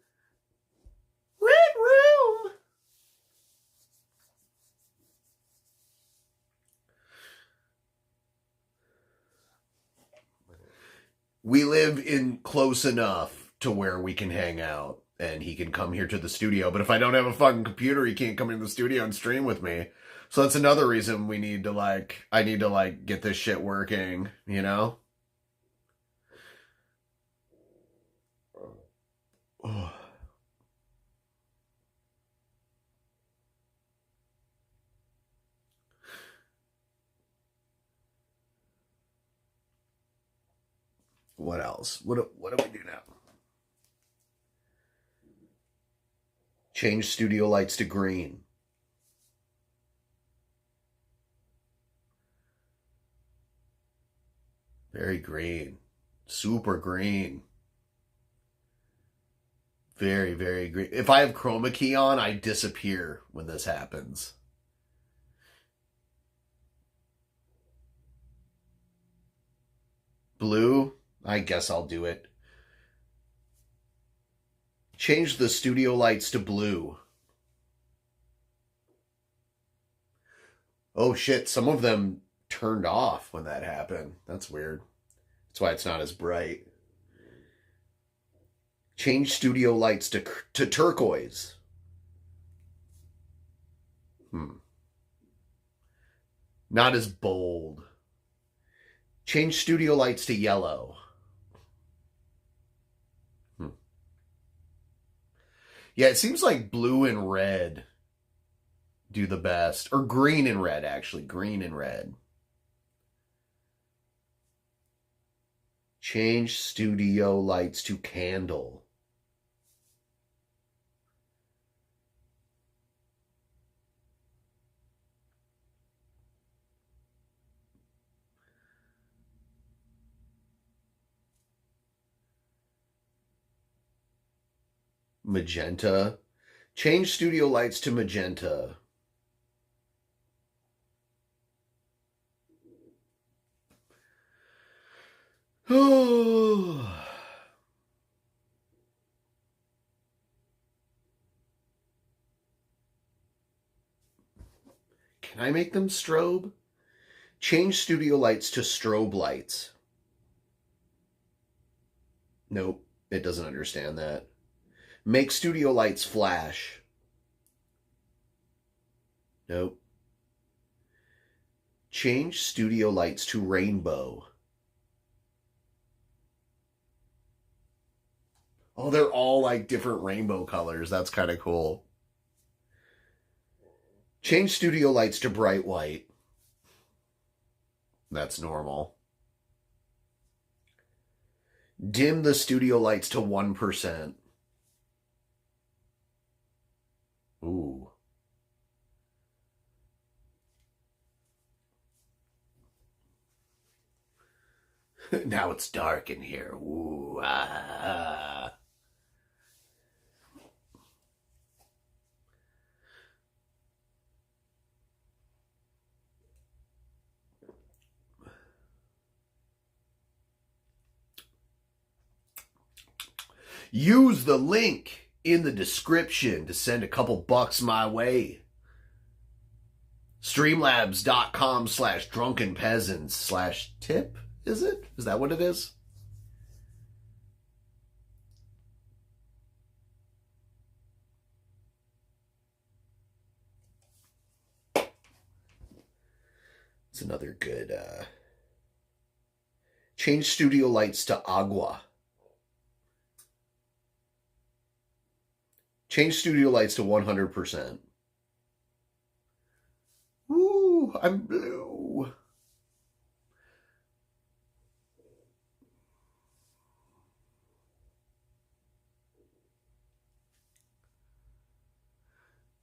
[SPEAKER 1] Red room. We live in close enough to where we can hang out and he can come here to the studio. But if I don't have a fucking computer, he can't come in the studio and stream with me. So that's another reason I need to get this shit working, Oh. What else? What do we do now? Change studio lights to green. Very green. Super green. Very, very green. If I have chroma key on, I disappear when this happens. Blue? I guess I'll do it. Change the studio lights to blue. Oh shit, some of them turned off when that happened. That's weird. That's why it's not as bright. Change studio lights to turquoise. Not as bold. Change studio lights to yellow. Yeah, it seems like blue and red do the best. Or green and red, actually. Green and red. Change studio lights to candle. Magenta. Change studio lights to magenta. Oh. Can I make them strobe? Change studio lights to strobe lights. Nope, it doesn't understand that. Make studio lights flash. Nope. Change studio lights to rainbow. Oh, they're all like different rainbow colors. That's kind of cool. Change studio lights to bright white. That's normal. Dim the studio lights to 1%. Ooh. Now it's dark in here. Ooh. Ah. Use the link in the description to send a couple bucks my way. Streamlabs.com/drunkenpeasants/tip, is it? Is that what it is? It's another good, change studio lights to agua. Change studio lights to 100%. Woo, I'm blue.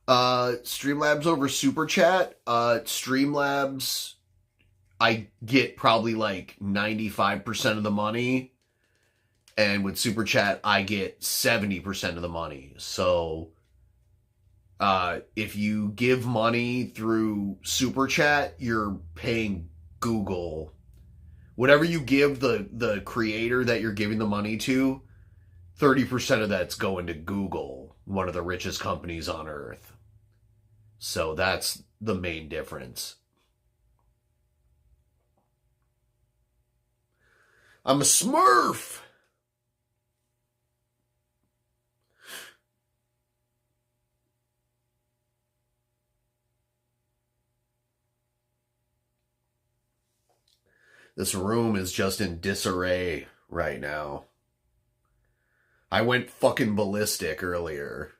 [SPEAKER 1] Streamlabs over Super Chat. Streamlabs, I get probably like 95% of the money. And with Super Chat, I get 70% of the money. So, if you give money through Super Chat, you're paying Google. Whatever you give the creator that you're giving the money to, 30% of that's going to Google, one of the richest companies on earth. So that's the main difference. I'm a Smurf! This room is just in disarray right now. I went fucking ballistic earlier.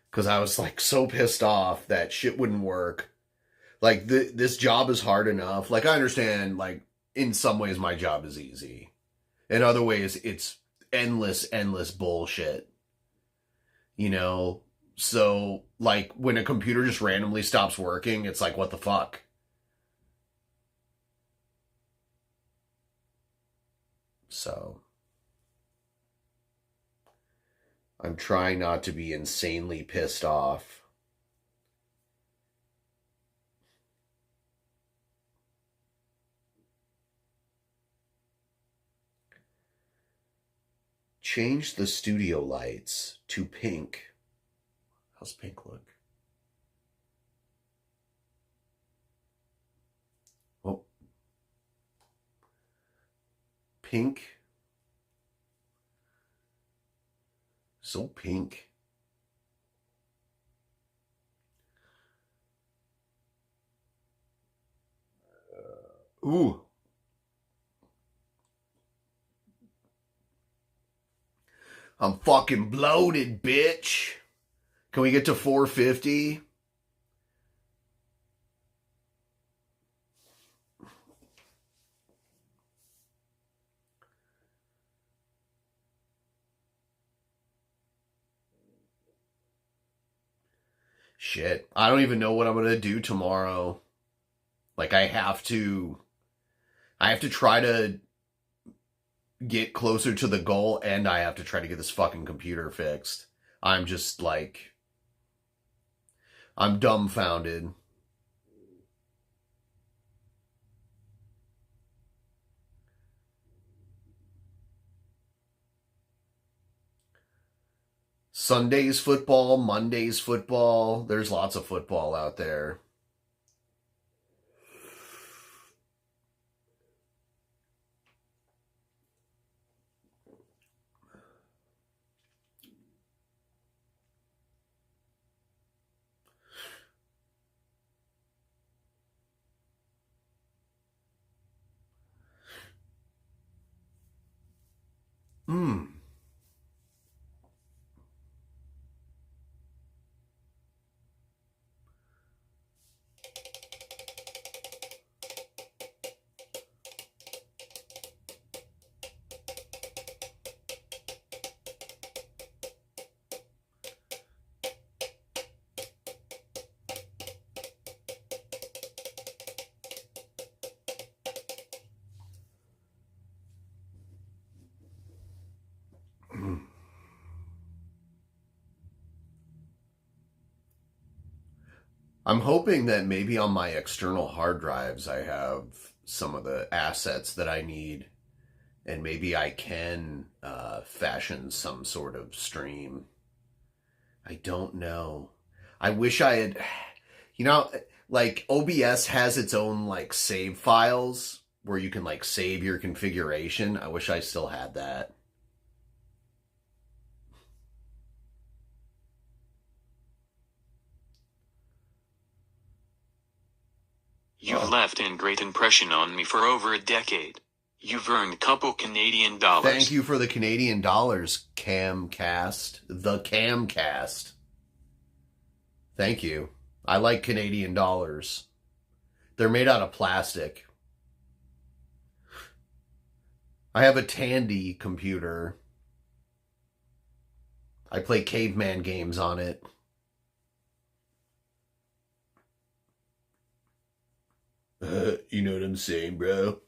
[SPEAKER 1] Because I was like so pissed off that shit wouldn't work. Like, this job is hard enough. Like, I understand, like, in some ways my job is easy. In other ways, it's endless bullshit. You know? So, like, when a computer just randomly stops working, it's like, what the fuck? So, I'm trying not to be insanely pissed off. Change the studio lights to pink. How's pink look? Oh. Pink. So pink. Ooh. I'm fucking bloated, bitch. Can we get to 450? Shit. I don't even know what I'm going to do tomorrow. Like, I have to try to get closer to the goal, and I have to try to get this fucking computer fixed. I'm just like, I'm dumbfounded. Sunday's football, Monday's football. There's lots of football out there. Hmm. I'm hoping that maybe on my external hard drives I have some of the assets that I need, and maybe I can fashion some sort of stream. I don't know. I wish I had, you know, like OBS has its own like save files where you can like save your configuration. I wish I still had that.
[SPEAKER 2] You've left a great impression on me for over a decade. You've earned a couple Canadian dollars.
[SPEAKER 1] Thank you for the Canadian dollars, Camcast. The Camcast. Thank you. I like Canadian dollars. They're made out of plastic. I have a Tandy computer. I play caveman games on it. You know what I'm saying, bro?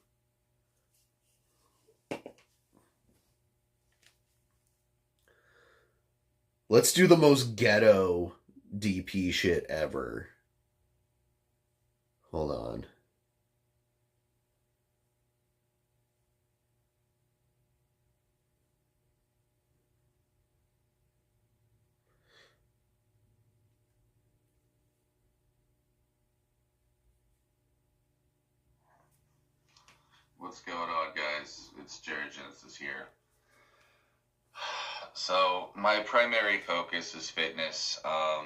[SPEAKER 1] Let's do the most ghetto DP shit ever. Hold on.
[SPEAKER 3] What's going on, guys? It's Jared Genesis here. So, my primary focus is fitness. I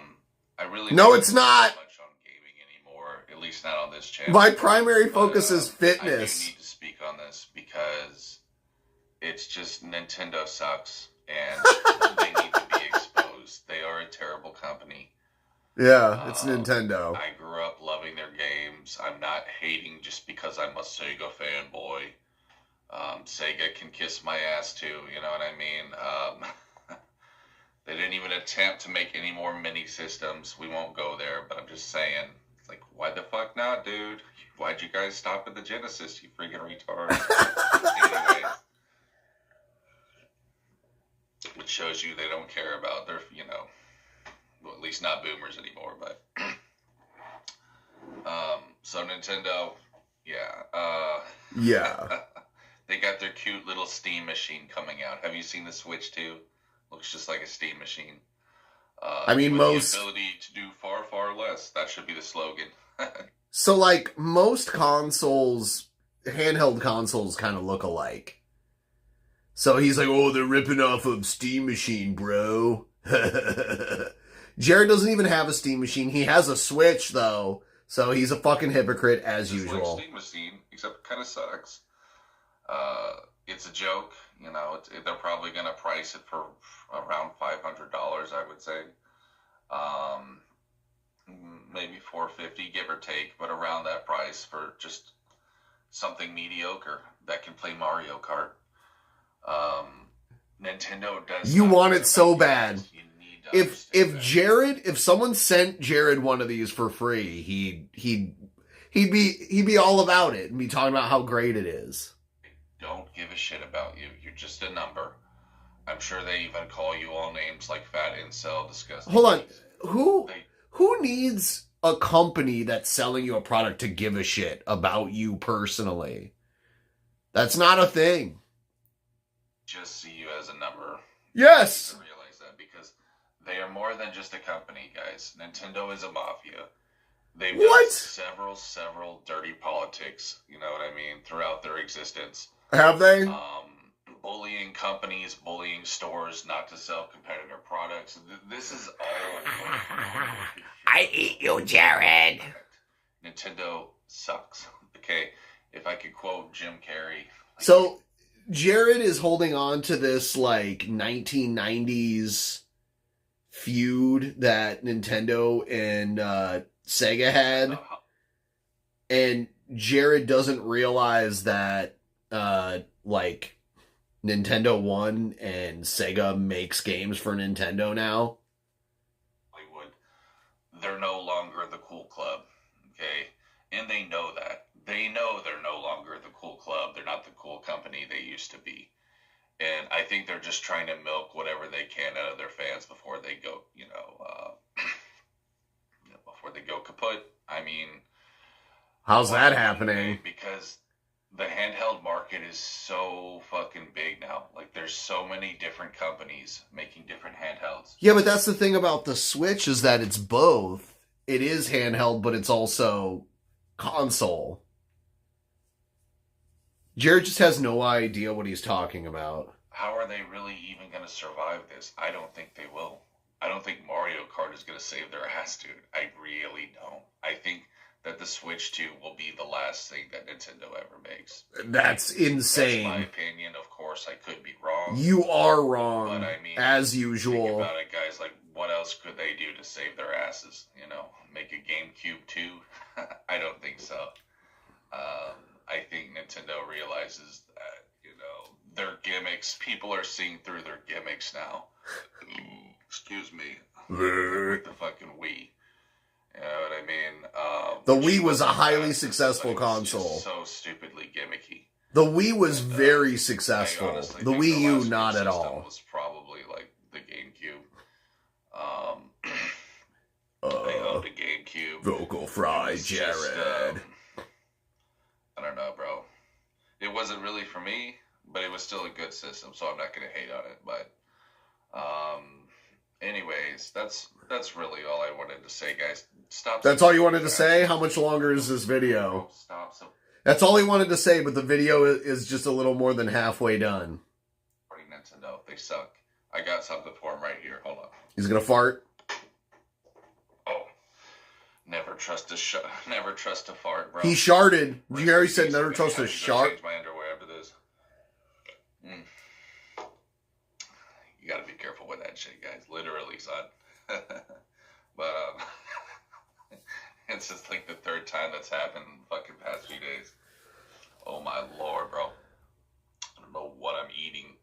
[SPEAKER 3] really
[SPEAKER 1] No,
[SPEAKER 3] don't
[SPEAKER 1] it's not.
[SPEAKER 3] much on gaming anymore, at least not on this channel.
[SPEAKER 1] My primary focus is
[SPEAKER 3] I
[SPEAKER 1] fitness.
[SPEAKER 3] do need to speak on this because it's just Nintendo sucks and they need to be exposed. They are a terrible company.
[SPEAKER 1] Yeah, it's Nintendo.
[SPEAKER 3] I grew up loving their games. I'm not hating just because I'm a Sega fanboy. Sega can kiss my ass too, you know what I mean? They didn't even attempt to make any more mini systems. We won't go there, but I'm just saying, it's like, why the fuck not, dude? Why'd you guys stop at the Genesis, you freaking retards? Anyway, which shows you they don't care about their, well, at least not boomers anymore, but so Nintendo,
[SPEAKER 1] Yeah.
[SPEAKER 3] They got their cute little Steam machine coming out. Have you seen the Switch 2? Looks just like a Steam machine.
[SPEAKER 1] I mean,
[SPEAKER 3] with
[SPEAKER 1] most...
[SPEAKER 3] the ability to do far, far less. That should be the slogan.
[SPEAKER 1] So, like, most consoles, handheld consoles kind of look alike. So he's like, oh, they're ripping off of Steam Machine, bro. Jared doesn't even have a Steam Machine. He has a Switch, though. So he's a fucking hypocrite, as
[SPEAKER 3] It's
[SPEAKER 1] usual.
[SPEAKER 3] like Steam Machine, except it kind of sucks. It's a joke, they're probably going to price it for around $500, I would say. Maybe $450, give or take, but around that price for just something mediocre that can play Mario Kart. Nintendo does.
[SPEAKER 1] You
[SPEAKER 3] not
[SPEAKER 1] want
[SPEAKER 3] care
[SPEAKER 1] it so
[SPEAKER 3] about
[SPEAKER 1] bad.
[SPEAKER 3] games. You need to understand that.
[SPEAKER 1] If someone sent Jared one of these for free, he'd be all about it and be talking about how great it is.
[SPEAKER 3] Don't give a shit about you. You're just a number. I'm sure they even call you all names like fat incel, disgusting.
[SPEAKER 1] Hold on.
[SPEAKER 3] things.
[SPEAKER 1] Who needs a company that's selling you a product to give a shit about you personally? That's not a thing.
[SPEAKER 3] Just see you as a number.
[SPEAKER 1] Yes.
[SPEAKER 3] You realize that because they are more than just a company, guys. Nintendo is a mafia. They've done several dirty politics, you know what I mean, throughout their existence.
[SPEAKER 1] Have they?
[SPEAKER 3] Bullying companies, bullying stores not to sell competitor products. This is all...
[SPEAKER 1] I eat you, Jared.
[SPEAKER 3] Nintendo sucks. Okay, if I could quote Jim Carrey.
[SPEAKER 1] So, Jared is holding on to this, like, 1990s feud that Nintendo and Sega had. And Jared doesn't realize that, like, Nintendo won and Sega makes games for Nintendo now.
[SPEAKER 3] Hollywood, they're no longer the cool club, okay? And they know that. They know they're no longer the cool club. They're not the cool company they used to be. And I think they're just trying to milk whatever they can out of their fans before they go, before they go kaput. I mean...
[SPEAKER 1] How's that happening?
[SPEAKER 3] Because the handheld market is so fucking big now. Like, there's so many different companies making different handhelds.
[SPEAKER 1] Yeah, but that's the thing about the Switch is that it's both. It is handheld, but it's also console. Jared just has no idea what he's talking about.
[SPEAKER 3] How are they really even going to survive this? I don't think they will. I don't think Mario Kart is going to save their ass, dude. I really don't. I think that the Switch 2 will be the last thing that Nintendo ever makes.
[SPEAKER 1] That's insane.
[SPEAKER 3] That's my opinion. Of course, I could be wrong.
[SPEAKER 1] You are wrong,
[SPEAKER 3] but I mean,
[SPEAKER 1] as usual.
[SPEAKER 3] Think about it, guys. Like, what else could they do to save their asses? You know, make a GameCube 2? I don't think so. I think Nintendo realizes that, their gimmicks, people are seeing through their gimmicks now. Excuse me. With the fucking Wii. You know what I mean?
[SPEAKER 1] The Wii was a highly successful console.
[SPEAKER 3] So stupidly gimmicky.
[SPEAKER 1] The Wii was very successful. The Wii U, not at all.
[SPEAKER 3] Was probably like the GameCube. I owned a GameCube.
[SPEAKER 1] Vocal fry, Jared.
[SPEAKER 3] I don't know, bro. It wasn't really for me, but it was still a good system, so I'm not gonna hate on it. But, anyways, that's really all I wanted to say, guys. Stop.
[SPEAKER 1] That's all you wanted to say? How much longer is this video?
[SPEAKER 3] Stop.
[SPEAKER 1] That's all he wanted to say, but the video is just a little more than halfway done.
[SPEAKER 3] Nintendo, they suck. I got something for him right here. Hold on.
[SPEAKER 1] He's gonna fart.
[SPEAKER 3] Oh, never trust a fart, bro.
[SPEAKER 1] He sharted. Did you hear he said never trust a shark?
[SPEAKER 3] Change my underwear after this. You gotta be careful with that shit, guys. Literally, son. But it's just like the third time that's happened in the fucking past few days. Oh my lord, bro. I don't know what I'm eating,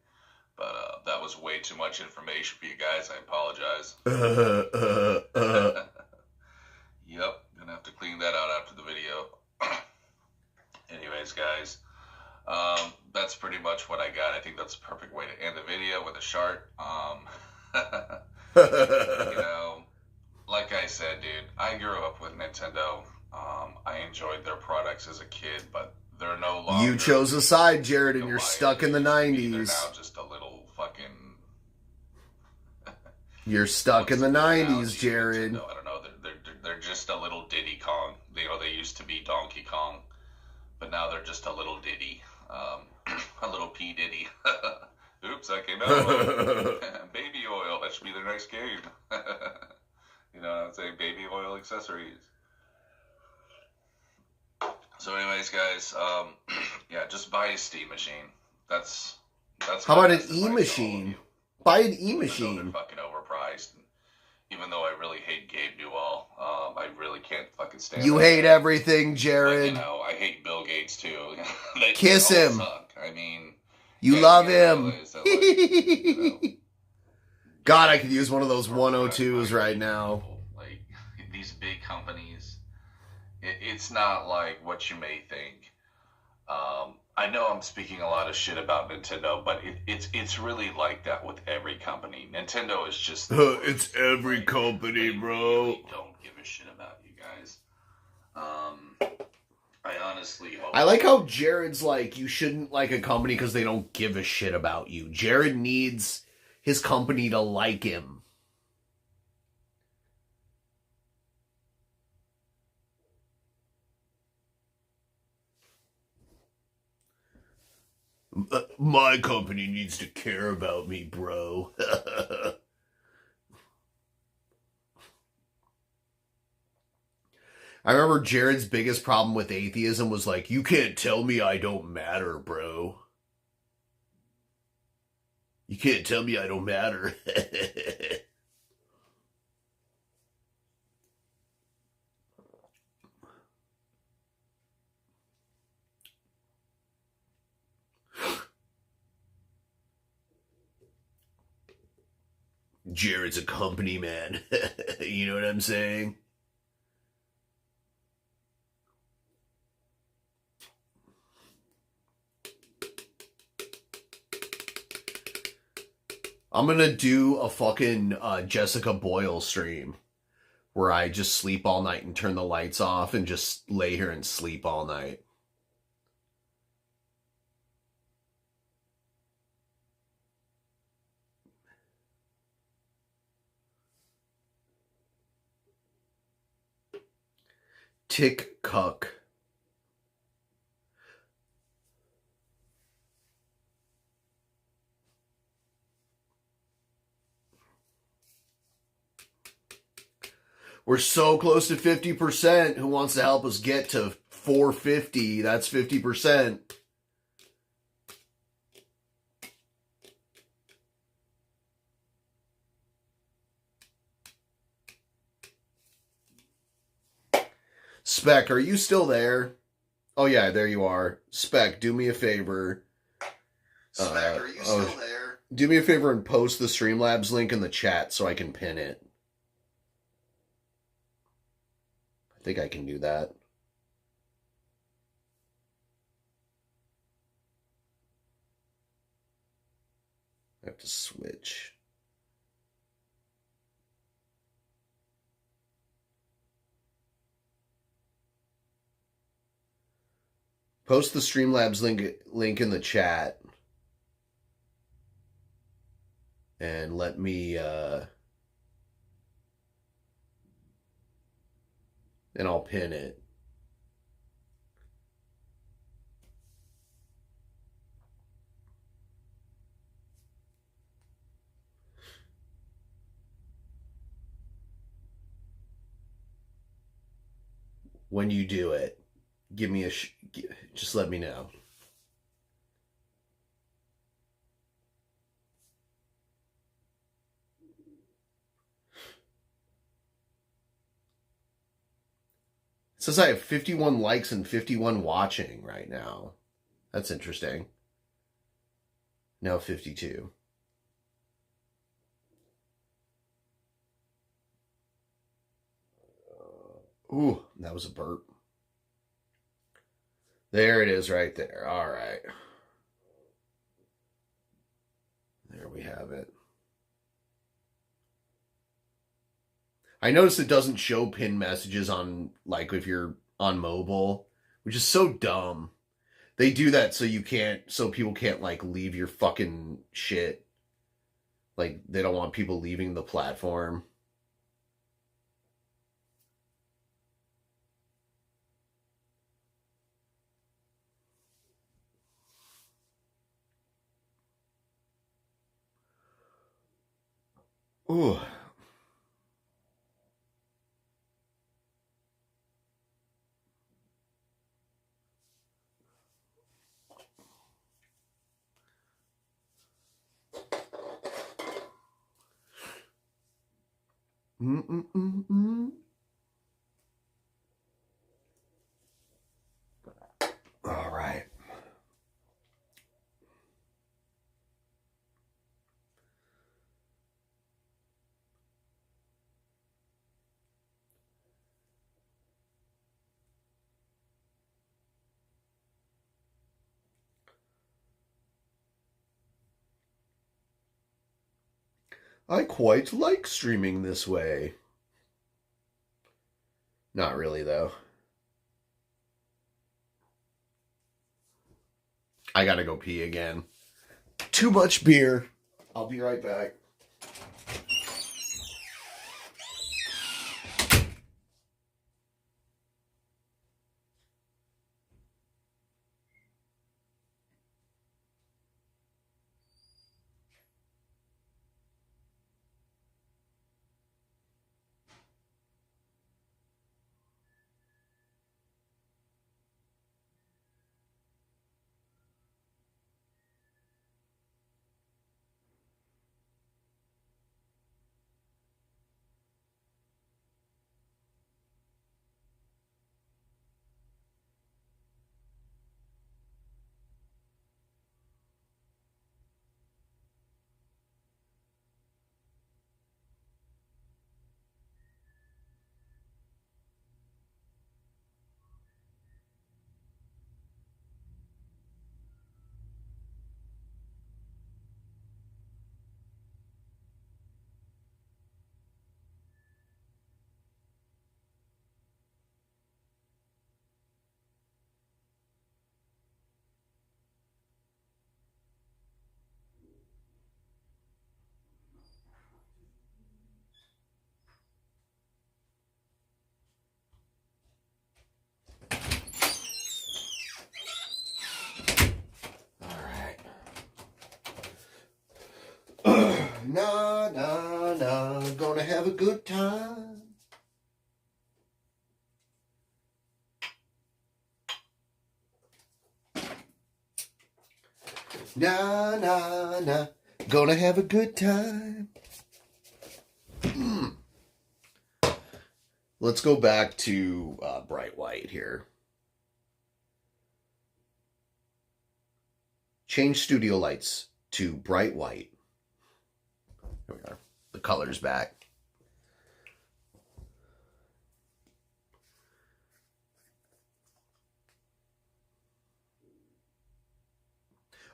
[SPEAKER 3] but that was way too much information for you guys. I apologize. Yep, gonna have to clean that out after the video. Anyways, guys, that's pretty much what I got. I think that's a perfect way to end the video with a shark. Like I said, dude, I grew up with Nintendo. I enjoyed their products as a kid, but they're no longer...
[SPEAKER 1] You chose a side, Jared, and you're stuck in the 90s.
[SPEAKER 3] They're now just a little fucking...
[SPEAKER 1] You're stuck in the 90s, Jared.
[SPEAKER 3] Nintendo, I don't know. They're just a little Diddy Kong. They used to be Donkey Kong, but now they're just a little Diddy. A little P. Diddy. Oops, that came out. Baby oil. That should be their next game. You know what I'm saying? Baby oil accessories. So anyways, guys, yeah, just buy a Steam machine. That's
[SPEAKER 1] How about an E-machine? Buy an E-machine.
[SPEAKER 3] They're fucking overpriced. Even though I really hate Gabe Newell, I really can't fucking stand
[SPEAKER 1] You hate everything, Jared.
[SPEAKER 3] But, I hate Bill Gates too.
[SPEAKER 1] Kiss him.
[SPEAKER 3] Suck. I mean,
[SPEAKER 1] you love him.
[SPEAKER 3] That,
[SPEAKER 1] God, I could use one of those 102s right now.
[SPEAKER 3] Like, these big companies, it's not like what you may think. I know I'm speaking a lot of shit about Nintendo, but it's really like that with every company. Nintendo is just the worst.
[SPEAKER 1] It's every company,
[SPEAKER 3] they
[SPEAKER 1] bro.
[SPEAKER 3] Really don't give a shit about you guys. I honestly hope.
[SPEAKER 1] I like how Jared's like, you shouldn't like a company because they don't give a shit about you. Jared needs his company to like him. My company needs to care about me, bro. I remember Jared's biggest problem with atheism was like, you can't tell me I don't matter, bro. You can't tell me I don't matter. Jared's a company man. You know what I'm saying? I'm gonna do a fucking Jessica Boyle stream where I just sleep all night and turn the lights off and just lay here and sleep all night. Tick cuck. We're so close to 50%. Who wants to help us get to 450? That's 50%. Spec, are you still there? Oh yeah, there you are. Spec, do me a favor.
[SPEAKER 3] Spec, are you still there?
[SPEAKER 1] Do me a favor and post the Streamlabs link in the chat so I can pin it. I think I can do that. I have to switch. Post the Streamlabs link in the chat. And let me, and I'll pin it. When you do it, give me just let me know. It says I have 51 likes and 51 watching right now. That's interesting. Now 52. Ooh, that was a burp. There it is right there. All right. There we have it. I noticed it doesn't show pinned messages on, like, if you're on mobile, which is so dumb. They do that so people can't, like, leave your fucking shit. Like, they don't want people leaving the platform. Ooh. Mm-mm-mm-mm. All right. I quite like streaming this way. Not really, though. I gotta go pee again. Too much beer. I'll be right back. Nah, nah, nah, gonna have a good time. Nah, nah, nah, gonna have a good time. Let's go back to bright white here. Change studio lights to bright white. There we are. The color's back.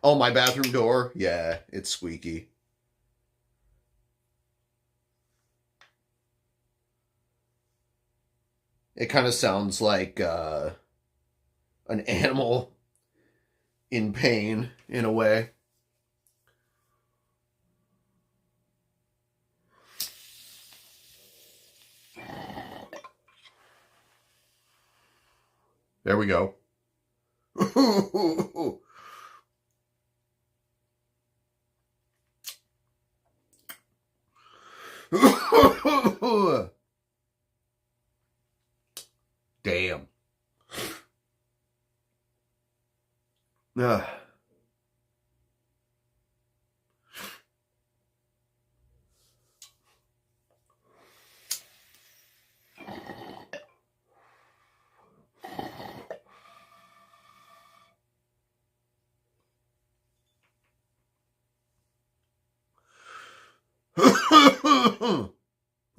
[SPEAKER 1] Oh, my bathroom door? Yeah, it's squeaky. It kind of sounds like an animal in pain, in a way. There we go. Damn. Ugh.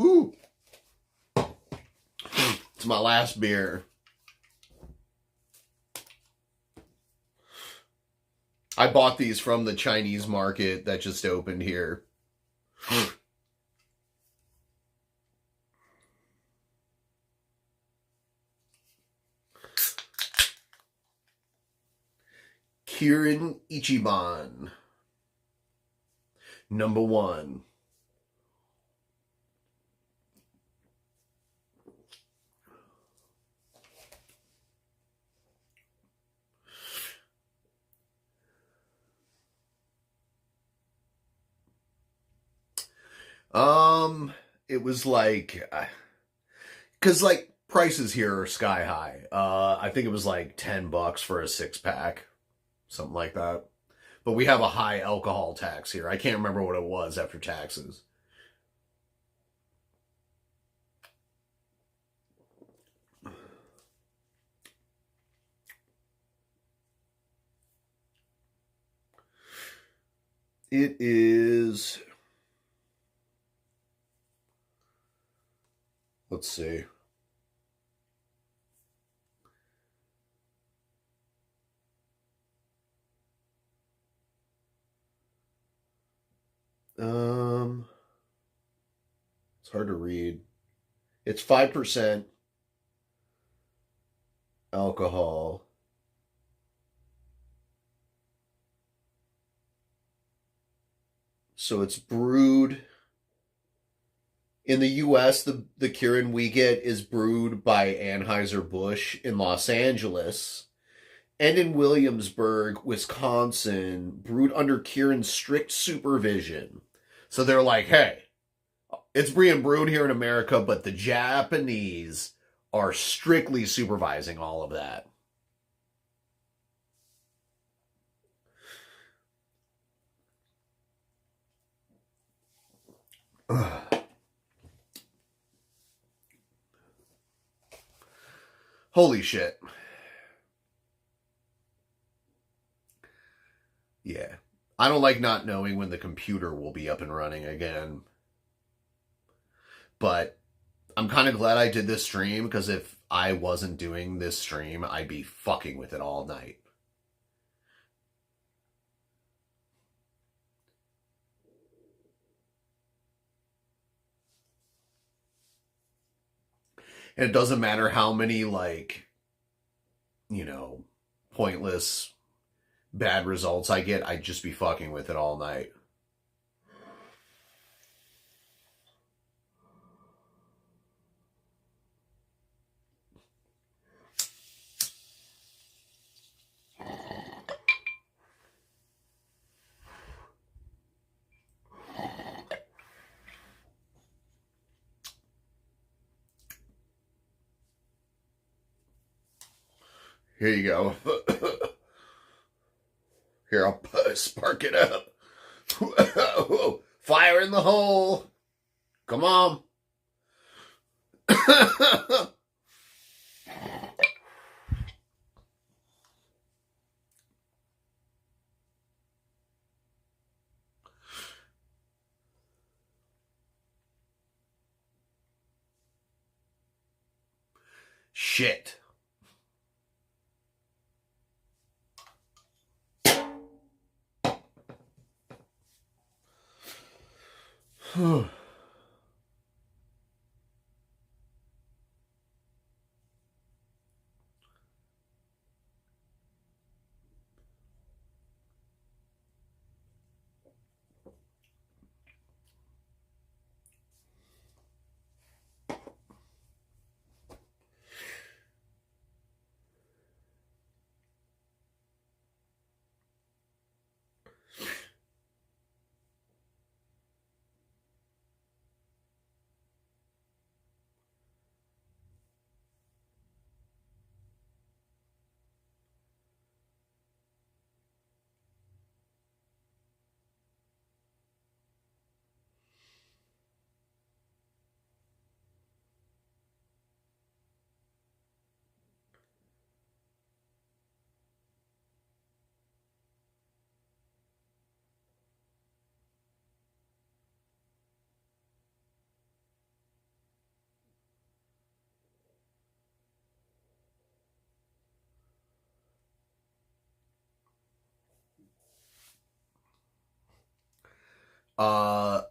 [SPEAKER 1] Ooh. It's my last beer. I bought these from the Chinese market that just opened here. Kirin Ichiban. Number 1. It was like, cause like prices here are sky high. I think it was like $10 for a 6-pack, something like that. But we have a high alcohol tax here. I can't remember what it was after taxes. It is, let's see. Um, hard to read. It's 5% alcohol. So it's brewed. In the U.S., the Kirin we get is brewed by Anheuser-Busch in Los Angeles. And in Williamsburg, Wisconsin, brewed under Kirin's strict supervision. So they're like, hey, it's being brewed here in America, but the Japanese are strictly supervising all of that. Holy shit. Yeah. I don't like not knowing when the computer will be up and running again. But I'm kind of glad I did this stream, because if I wasn't doing this stream, I'd be fucking with it all night. And it doesn't matter how many, like, you know, pointless bad results I get, I'd just be fucking with it all night. Here you go. Here, I'll spark it up. Fire in the hole. Come on. Shit.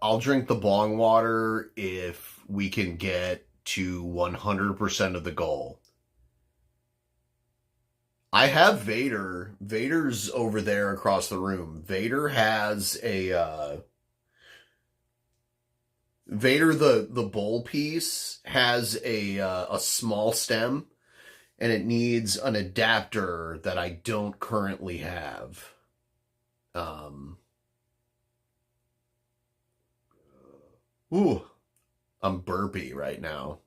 [SPEAKER 1] I'll drink the bong water if we can get to 100% of the goal. I have Vader. Vader's over there across the room. Vader has a, Vader, the bowl piece, has a small stem, and it needs an adapter that I don't currently have. Ooh, I'm burpy right now.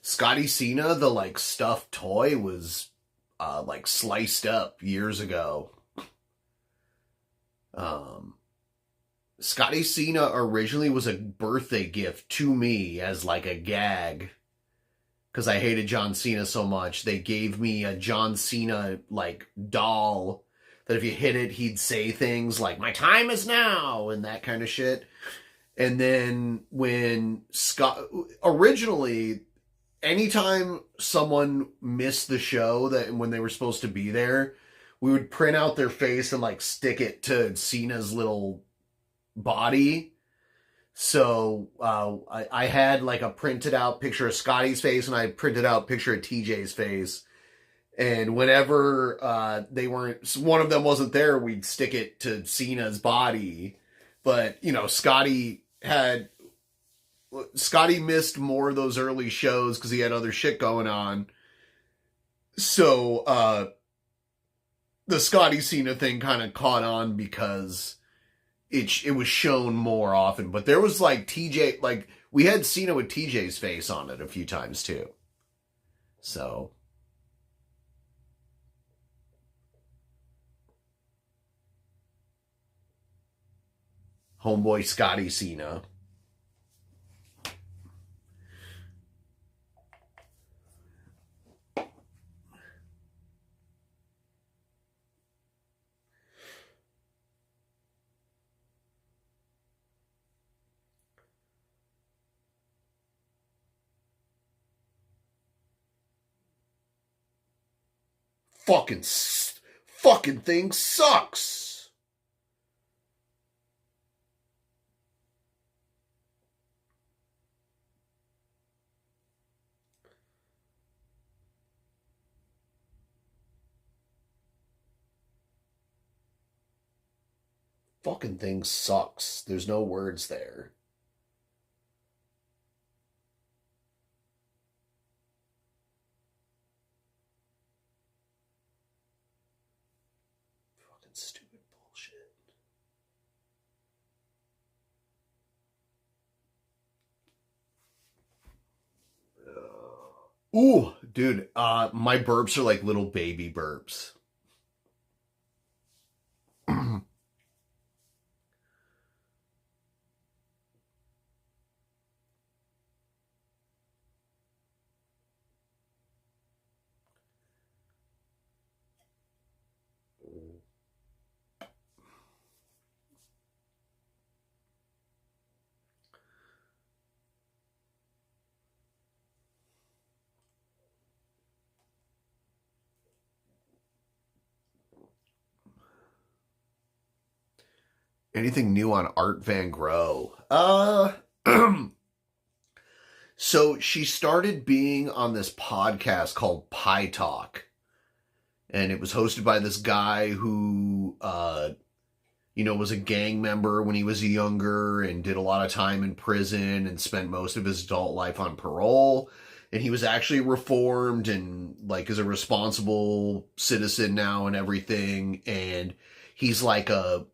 [SPEAKER 1] Scotty Cena, the like stuffed toy, was like sliced up years ago. Scotty Cena originally was a birthday gift to me as like a gag. Because I hated John Cena so much. They gave me a John Cena like doll that if you hit it, he'd say things like, "My time is now," and that kind of shit. And then when originally, anytime someone missed the show that when they were supposed to be there, we would print out their face and like stick it to Cena's little body. So I had like a printed out picture of Scotty's face, and I printed out a picture of TJ's face. And whenever one of them wasn't there, we'd stick it to Cena's body. But, you know, Scotty missed more of those early shows because he had other shit going on. So the Scotty Cena thing kind of caught on because it was shown more often. But there was like TJ, like we had Cena with TJ's face on it a few times too. So homeboy Scotty Cena. Fucking thing sucks. Fucking thing sucks. There's no words there. Fucking stupid bullshit. Ooh, dude, my burps are like little baby burps. Anything new on Art Van Gogh? So she started being on this podcast called Pie Talk. And it was hosted by this guy who, was a gang member when he was younger and did a lot of time in prison and spent most of his adult life on parole. And he was actually reformed and like is a responsible citizen now and everything. And he's like a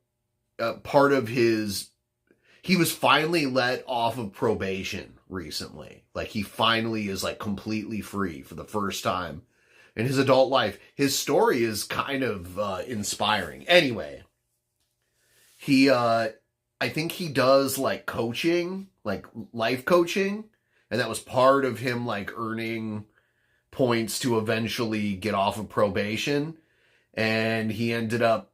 [SPEAKER 1] part of he was finally let off of probation recently. Like he finally is like completely free for the first time in his adult life. His story is kind of inspiring. Anyway, I think he does like coaching, like life coaching. And that was part of him like earning points to eventually get off of probation. And he ended up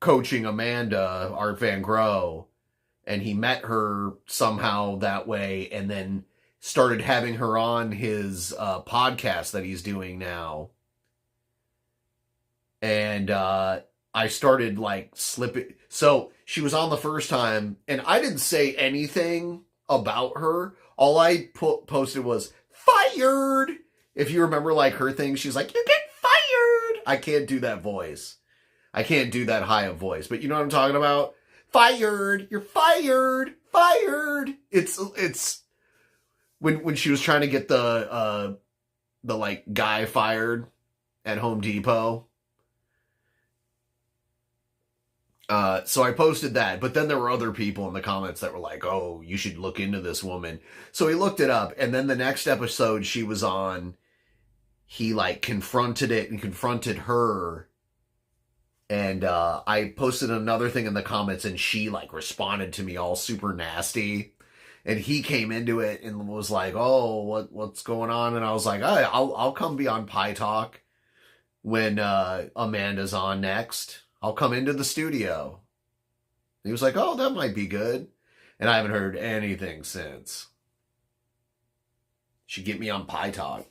[SPEAKER 1] coaching Amanda, Art Van Gogh, and he met her somehow that way and then started having her on his podcast that he's doing now. And I started like slipping. So she was on the first time and I didn't say anything about her. All I posted was fired. If you remember like her thing, she's like, "You get fired." I can't do that voice. I can't do that high of voice, but you know what I'm talking about? Fired. You're fired. Fired. It's when she was trying to get the like guy fired at Home Depot. So I posted that, but then there were other people in the comments that were like, oh, you should look into this woman. So he looked it up, and then the next episode she was on, he like confronted it and confronted her. And I posted another thing in the comments, and she like responded to me all super nasty. And he came into it and was like, "Oh, what's going on?" And I was like, I'll come be on Pie Talk when Amanda's on next. I'll come into the studio." And he was like, "Oh, that might be good." And I haven't heard anything since. Should get me on Pie Talk.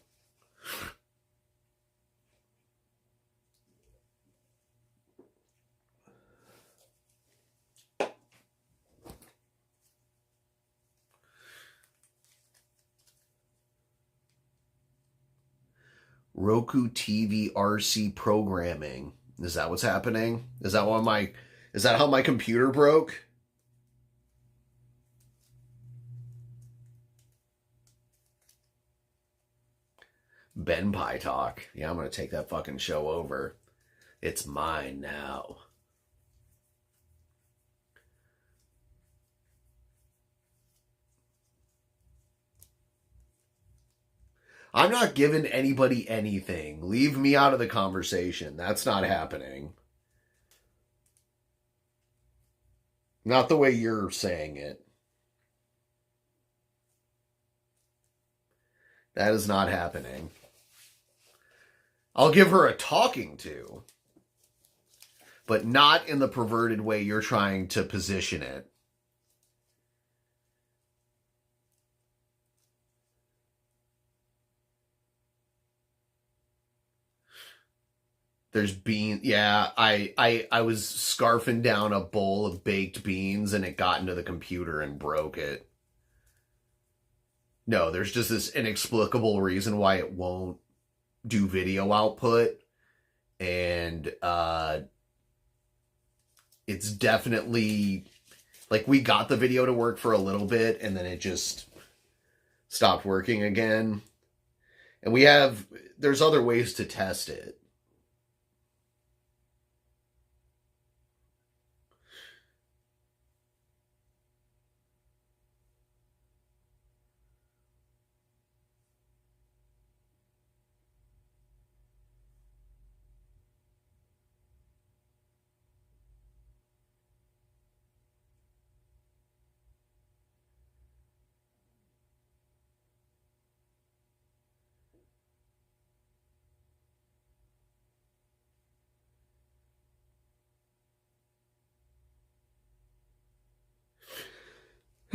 [SPEAKER 1] Roku TV RC programming. Is that what's happening? Is that how my computer broke? Ben Pie Talk. Yeah, I'm gonna take that fucking show over. It's mine now. I'm not giving anybody anything. Leave me out of the conversation. That's not happening. Not the way you're saying it. That is not happening. I'll give her a talking to, but not in the perverted way you're trying to position it. There's beans. Yeah, I was scarfing down a bowl of baked beans and it got into the computer and broke it. No, there's just this inexplicable reason why it won't do video output. And it's definitely like we got the video to work for a little bit and then it just stopped working again. And there's other ways to test it.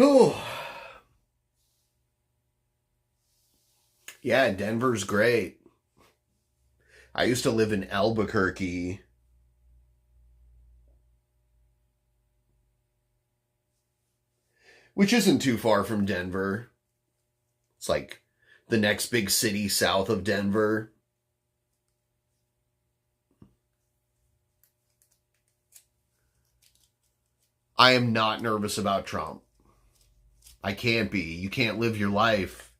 [SPEAKER 1] Oh. Yeah, Denver's great. I used to live in Albuquerque. Which isn't too far from Denver. It's like the next big city south of Denver. I am not nervous about Trump. I can't be. You can't live your life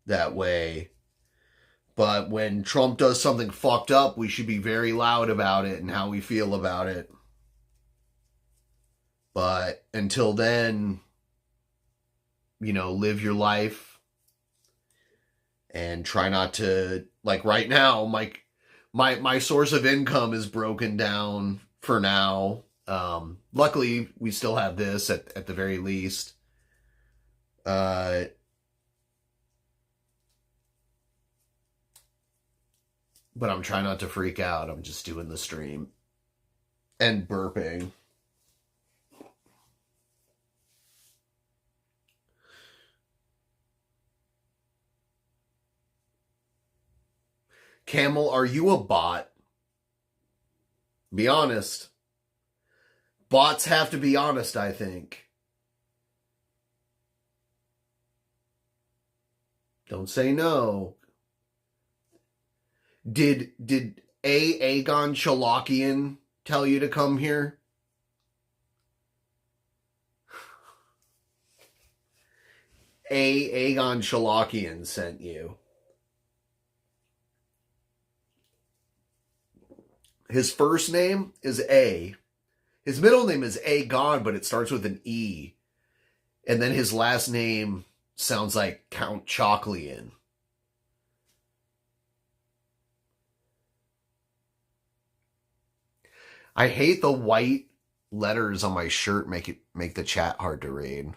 [SPEAKER 1] that way. But when Trump does something fucked up, we should be very loud about it and how we feel about it. But until then, live your life and try not to, like right now, my source of income is broken down for now. Luckily, we still have this at the very least. But I'm trying not to freak out. I'm just doing the stream and burping. Camel, are you a bot? Be honest. Bots have to be honest, I think. Don't say no. Did Aegon Chalakian tell you to come here? Aegon Chalakian sent you. His first name is A. His middle name is Aegon, but it starts with an E. And then his last name sounds like Count Choclian. I hate the white letters on my shirt make the chat hard to read.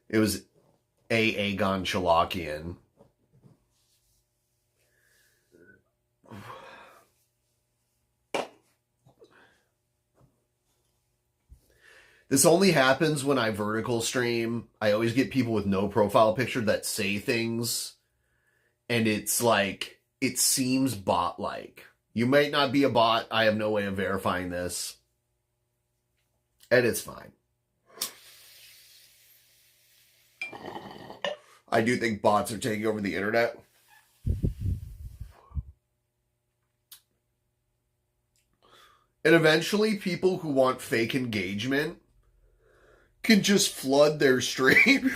[SPEAKER 1] It was Aegon Chalakian. This only happens when I vertical stream. I always get people with no profile picture that say things, and it's like, it seems bot-like. You might not be a bot. I have no way of verifying this. And it's fine. I do think bots are taking over the internet. And eventually, people who want fake engagement can just flood their stream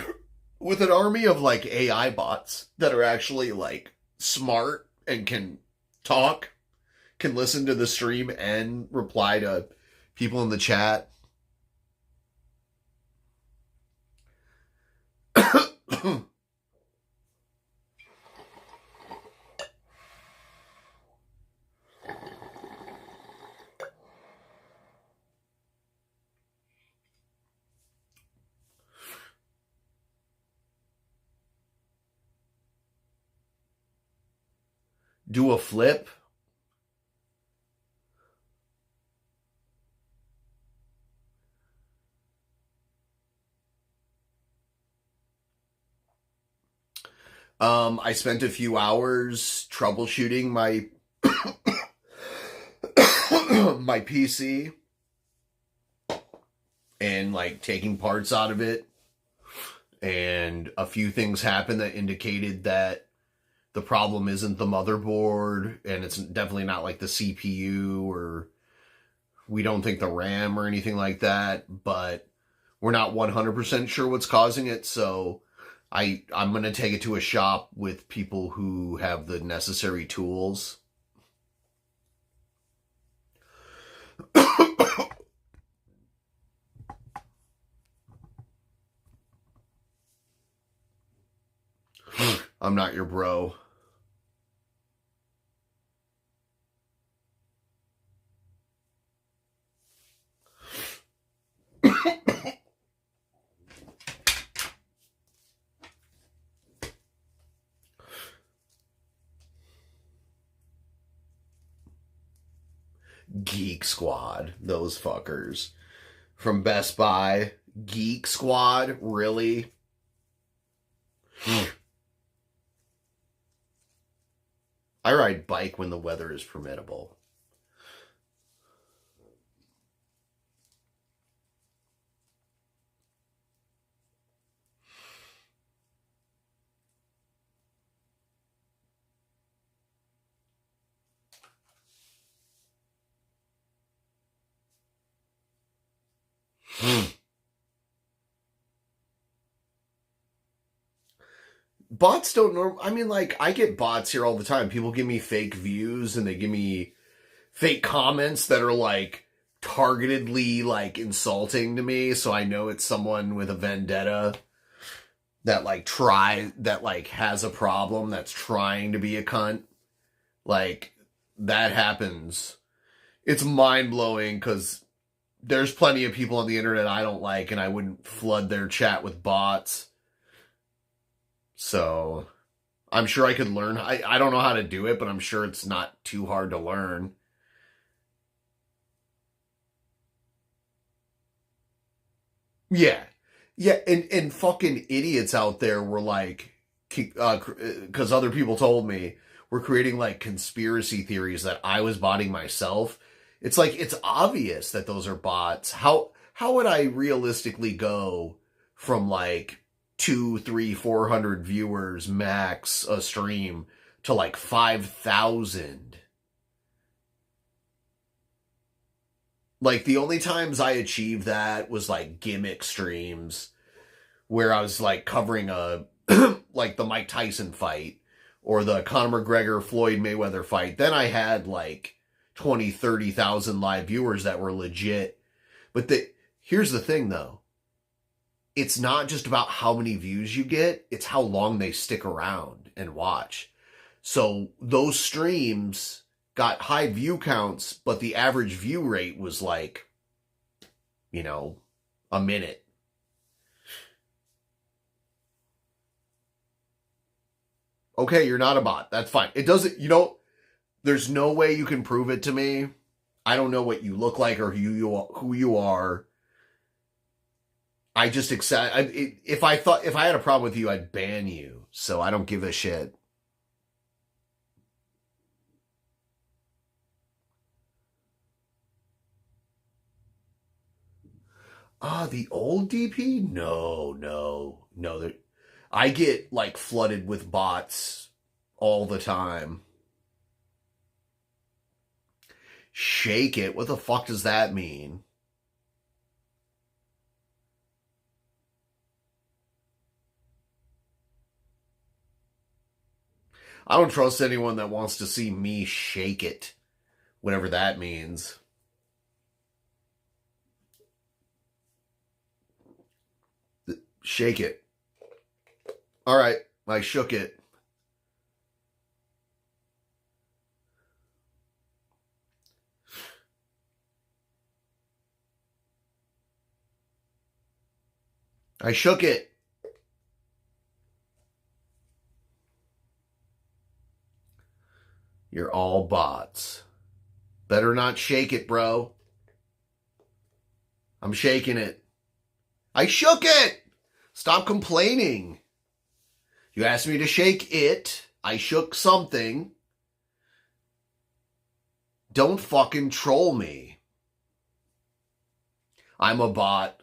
[SPEAKER 1] with an army of, like, AI bots that are actually, like, smart and can talk, can listen to the stream and reply to people in the chat. Do a flip? I spent a few hours troubleshooting my my PC and, like, taking parts out of it. And a few things happened that indicated that the problem isn't the motherboard, and it's definitely not like the CPU, or we don't think the RAM or anything like that, but we're not 100% sure what's causing it, so I'm going to take it to a shop with people who have the necessary tools. I'm not your bro. Geek Squad, those fuckers. From Best Buy. Geek Squad, really? I ride bike when the weather is permittable. Bots don't I mean, like, I get bots here all the time. People give me fake views and they give me fake comments that are, like, targetedly, like, insulting to me, so I know it's someone with a vendetta that, like, has a problem, that's trying to be a cunt. Like, that happens. It's mind-blowing, because there's plenty of people on the internet I don't like, and I wouldn't flood their chat with bots. So, I'm sure I could learn. I don't know how to do it, but I'm sure it's not too hard to learn. Yeah. Yeah, and fucking idiots out there were like, because other people told me, we're creating, like, conspiracy theories that I was botting myself. It's like, it's obvious that those are bots. How would I realistically go from, like, 200, 300, 400 viewers max a stream to, like, 5,000? Like, the only times I achieved that was, like, gimmick streams where I was, like, covering like, the Mike Tyson fight or the Conor McGregor Floyd Mayweather fight. Then I had, like, 20, 30,000 live viewers that were legit. But here's the thing, though. It's not just about how many views you get. It's how long they stick around and watch. So those streams got high view counts, but the average view rate was like, a minute. Okay, you're not a bot. That's fine. It doesn't, there's no way you can prove it to me. I don't know what you look like or who you are. I just accept. If I had a problem with you, I'd ban you. So I don't give a shit. The old DP? No. I get, like, flooded with bots all the time. Shake it? What the fuck does that mean? I don't trust anyone that wants to see me shake it. Whatever that means. Shake it. All right, I shook it. I shook it. You're all bots. Better not shake it, bro. I'm shaking it. I shook it! Stop complaining. You asked me to shake it. I shook something. Don't fucking troll me. I'm a bot.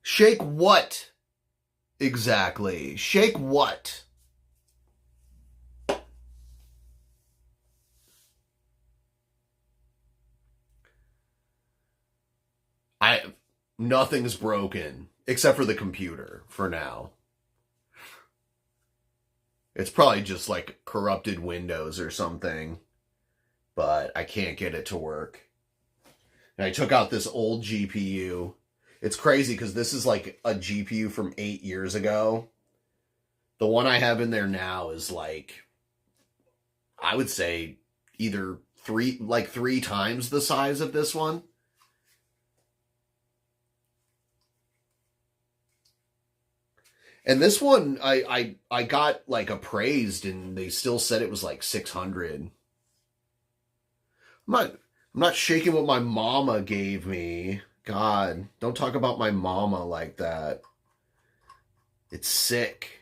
[SPEAKER 1] Shake what? Exactly. Shake what? Nothing's broken. Except for the computer, for now. It's probably just, like, corrupted Windows or something. But I can't get it to work. And I took out this old GPU. It's crazy, because this is, like, a GPU from 8 years ago. The one I have in there now is, like, I would say either three times the size of this one. And this one, I got, like, appraised, and they still said it was, like, 600. I'm not shaking what my mama gave me. God, don't talk about my mama like that. It's sick.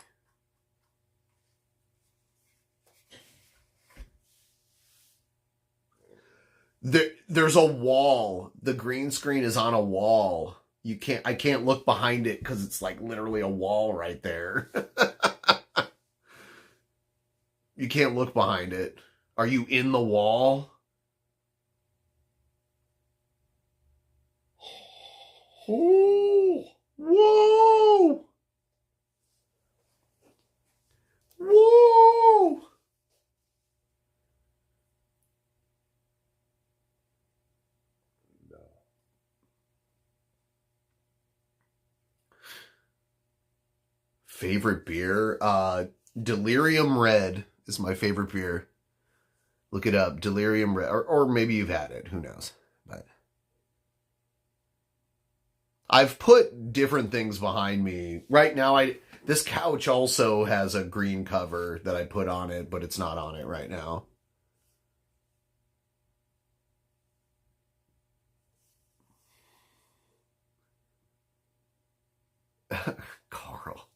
[SPEAKER 1] There's a wall. The green screen is on a wall. I can't look behind it because it's, like, literally a wall right there. You can't look behind it. Are you in the wall? Oh, whoa! Whoa! Favorite beer? Delirium Red is my favorite beer. Look it up. Delirium Red. Or maybe you've had it. Who knows? But I've put different things behind me. Right now, this couch also has a green cover that I put on it, but it's not on it right now. Carl.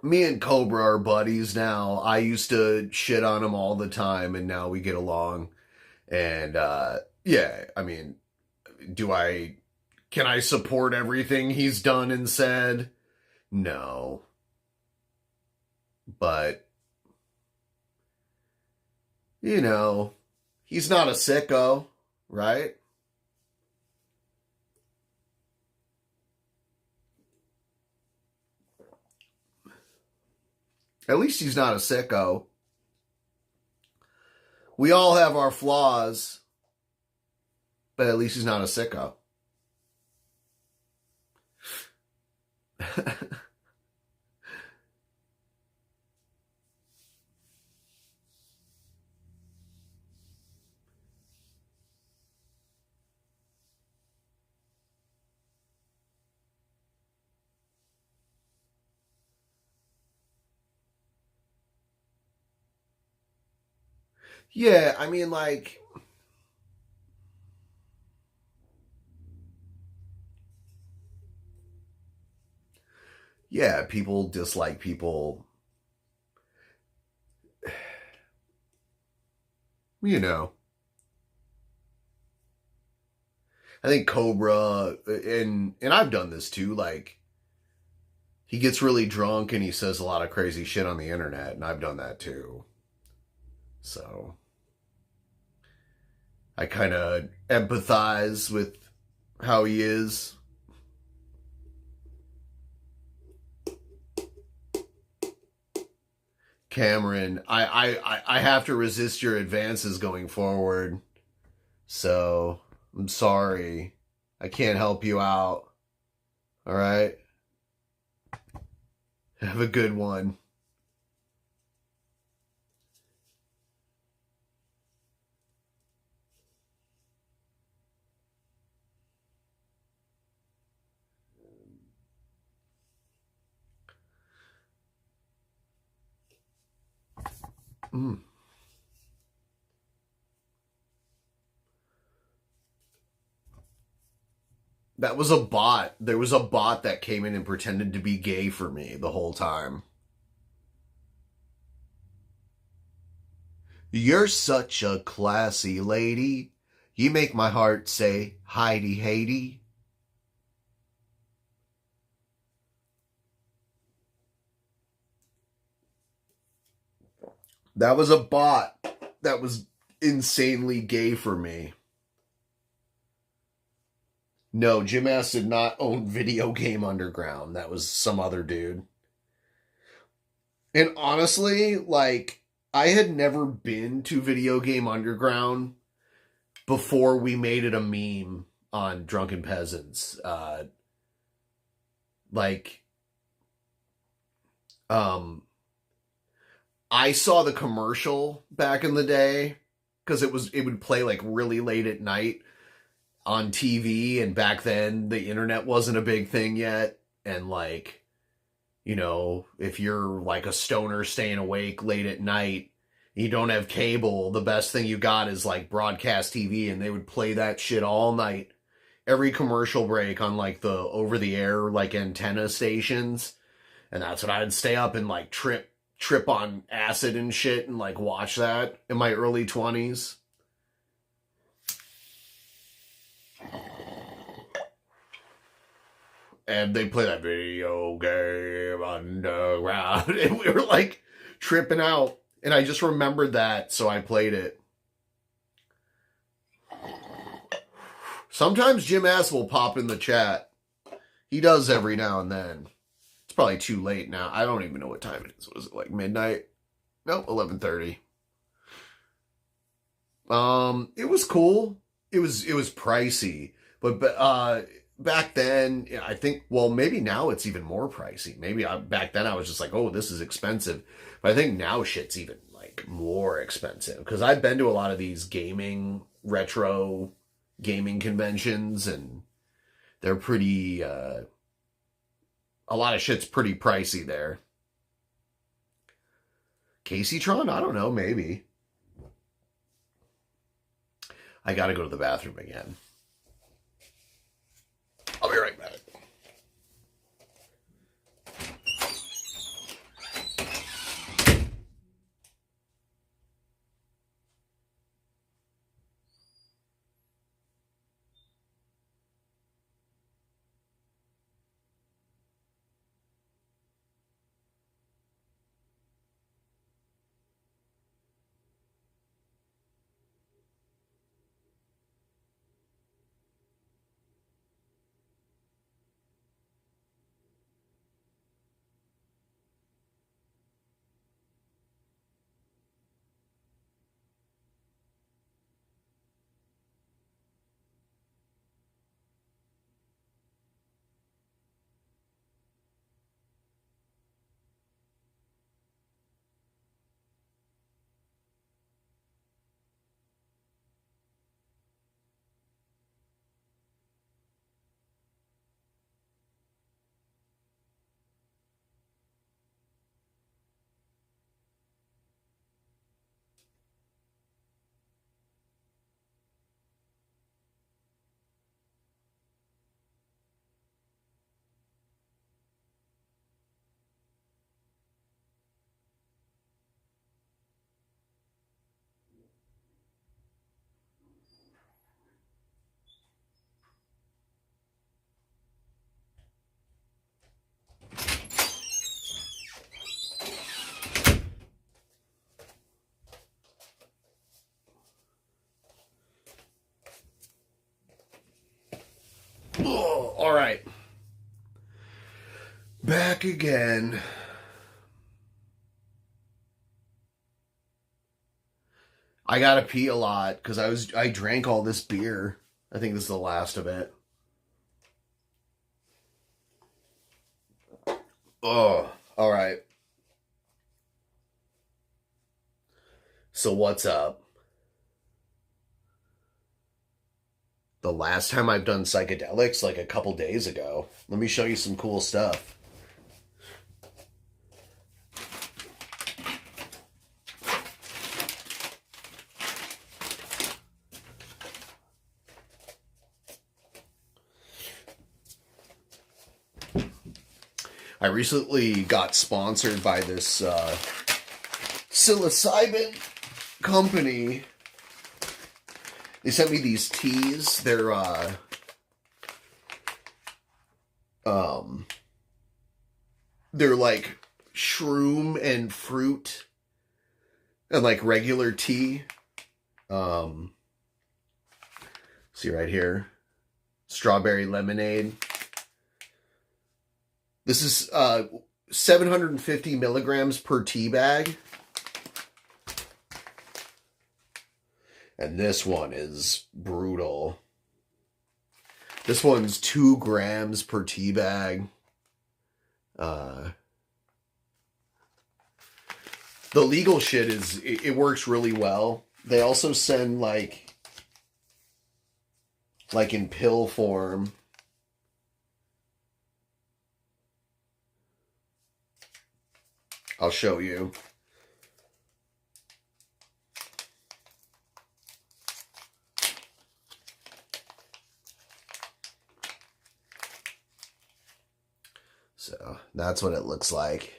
[SPEAKER 1] Me and Cobra are buddies now. I used to shit on him all the time, and now we get along. And, yeah, I mean, do I Can I support everything he's done and said? No. But, you know, he's not a sicko, right? At least he's not a sicko. We all have our flaws, but at least he's not a sicko. Yeah, I mean, like, yeah, people dislike people. You know, I think Cobra, and I've done this too, like, he gets really drunk and he says a lot of crazy shit on the internet, and I've done that too. So, I kind of empathize with how he is. Cameron, I have to resist your advances going forward. So, I'm sorry. I can't help you out. All right? Have a good one. That was a bot. There was a bot that came in and pretended to be gay for me the whole time. You're such a classy lady. You make my heart say, Heidi Haiti. That was a bot that was insanely gay for me. No, Jim Ass did not own Video Game Underground. That was some other dude. And honestly, like, I had never been to Video Game Underground before we made it a meme on Drunken Peasants. I saw the commercial back in the day because it would play like really late at night on TV, and back then the internet wasn't a big thing yet, and like, you know, if you're like a stoner staying awake late at night, you don't have cable, the best thing you got is like broadcast TV, and they would play that shit all night. Every commercial break on like the over the air like antenna stations, and that's what I'd stay up and like trip on acid and shit and like watch that in my early 20s. And they play that Video Game Underground, and we were like tripping out, and I just remembered that, so I played it. Sometimes Jim Ass will pop in the chat. He does every now and then. It's probably too late now. I don't even know what time it is. Was it like midnight? Nope, 11:30. It was cool. It was pricey, but back then, I think, well, maybe now it's even more pricey. Maybe back then I was just like, oh, this is expensive. But I think now shit's even like more expensive, because I've been to a lot of these retro gaming conventions, and they're pretty, a lot of shit's pretty pricey there. Casey Tron? I don't know, maybe. I gotta go to the bathroom again. I'll be right back. Oh, all right. Back again. I gotta pee a lot because I drank all this beer. I think this is the last of it. Oh, all right. So what's up? The last time I've done psychedelics, like a couple days ago. Let me show you some cool stuff. I recently got sponsored by this Psilocybin company. They sent me these teas. They're like shroom and fruit and like regular tea. See right here, strawberry lemonade. This is 750 milligrams per tea bag. And this one is brutal. This one's 2 grams per tea bag. The legal shit it works really well. They also send like in pill form. I'll show you. So that's what it looks like.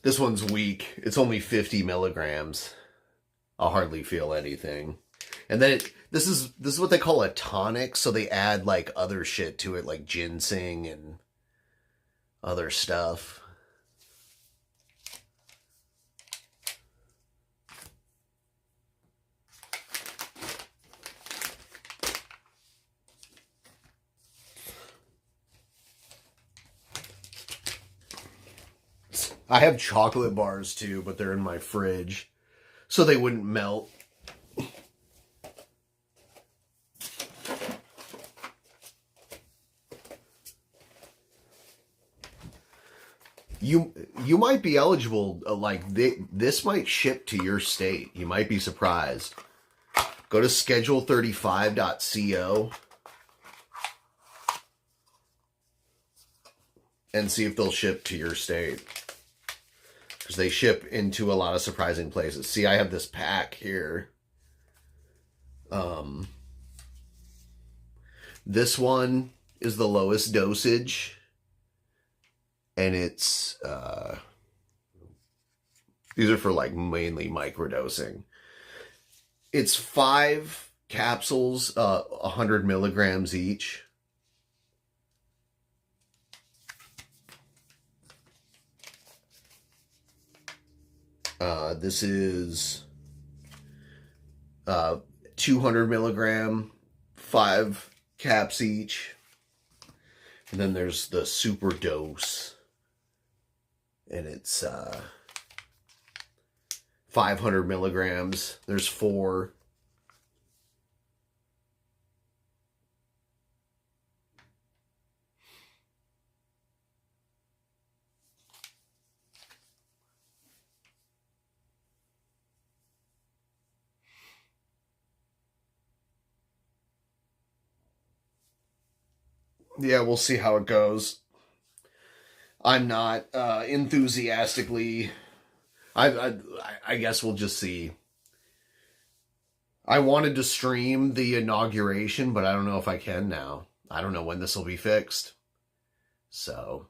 [SPEAKER 1] This one's weak. It's only 50 milligrams. I'll hardly feel anything. And then this is what they call a tonic, so they add like other shit to it, like ginseng and other stuff. I have chocolate bars too, but they're in my fridge, so they wouldn't melt. You might be eligible, this might ship to your state. You might be surprised. Go to schedule35.co and see if they'll ship to your state. Because they ship into a lot of surprising places. See, I have this pack here. This one is the lowest dosage. And it's, these are for like mainly microdosing. It's 5 capsules, 100 milligrams each. This is 200 milligram, 5 caps each. And then there's the super dose. And it's 500 milligrams. There's 4. Yeah, we'll see how it goes. I'm not enthusiastically. I guess we'll just see. I wanted to stream the inauguration, but I don't know if I can now. I don't know when this will be fixed. So.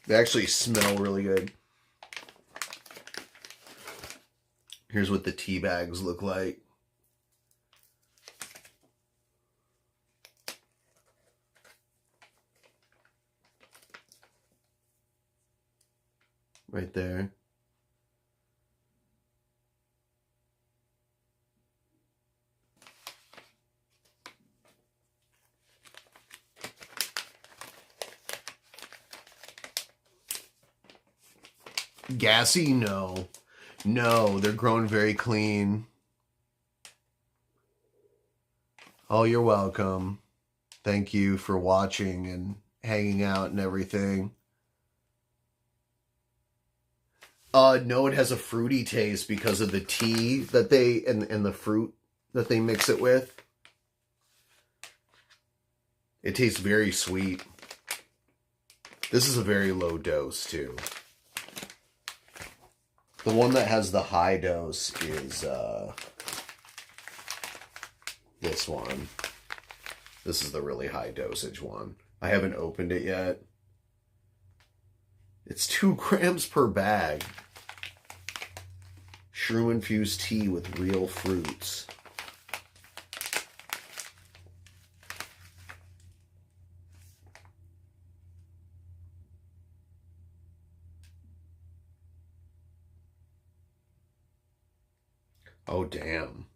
[SPEAKER 1] They actually smell really good. Here's what the tea bags look like. Right there. Gassy? No. No, they're grown very clean. Oh, you're welcome. Thank you for watching and hanging out and everything. No, it has a fruity taste because of the tea that they, and the fruit that they mix it with. It tastes very sweet. This is a very low dose, too. The one that has the high dose is, this one. This is the really high dosage one. I haven't opened it yet. It's 2 grams per bag. Shroom-infused tea with real fruits. Oh, damn.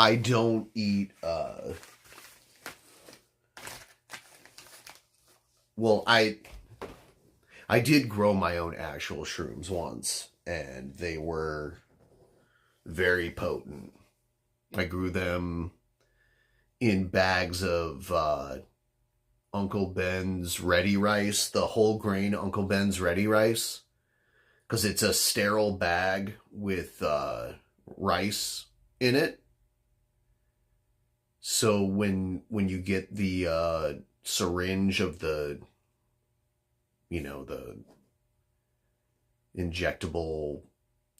[SPEAKER 1] I don't eat, well, I did grow my own actual shrooms once, and they were very potent. I grew them in bags of, Uncle Ben's Ready Rice, the whole grain Uncle Ben's Ready Rice, because it's a sterile bag with, rice in it. So when you get the syringe of the, you know, the injectable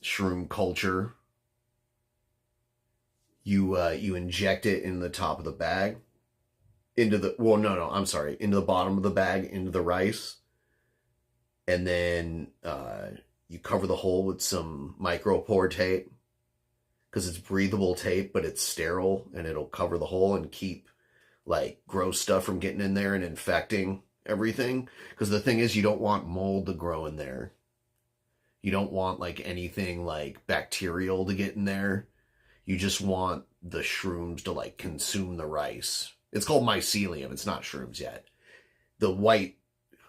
[SPEAKER 1] shroom culture, you inject it in the top of the bag into the, well, no, I'm sorry, into the bottom of the bag, into the rice, and then you cover the hole with some micropore tape, because it's breathable tape, but it's sterile, and it'll cover the hole and keep, like, gross stuff from getting in there and infecting everything. Because the thing is, you don't want mold to grow in there. You don't want, like, anything, like, bacterial to get in there. You just want the shrooms to, like, consume the rice. It's called mycelium. It's not shrooms yet. The white,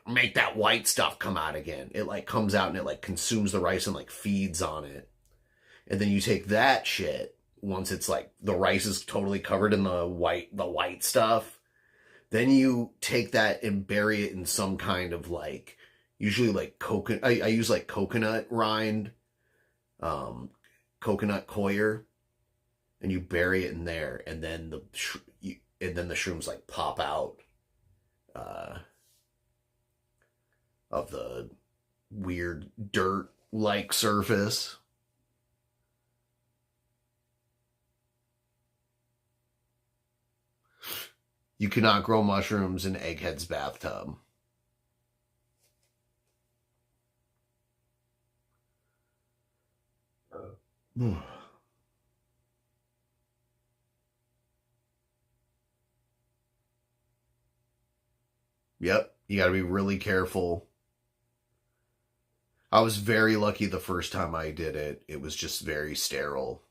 [SPEAKER 1] make that white stuff come out again. It, like, comes out and it, like, consumes the rice and, like, feeds on it. And then you take that shit, once it's like, the rice is totally covered in the white stuff, then you take that and bury it in some kind of, like, usually like coconut, I use like coconut rind, coconut coir, and you bury it in there, and then the shrooms like pop out, of the weird dirt-like surface. You cannot grow mushrooms in Egghead's bathtub. Yep, you gotta be really careful. I was very lucky the first time I did it. It was just very sterile.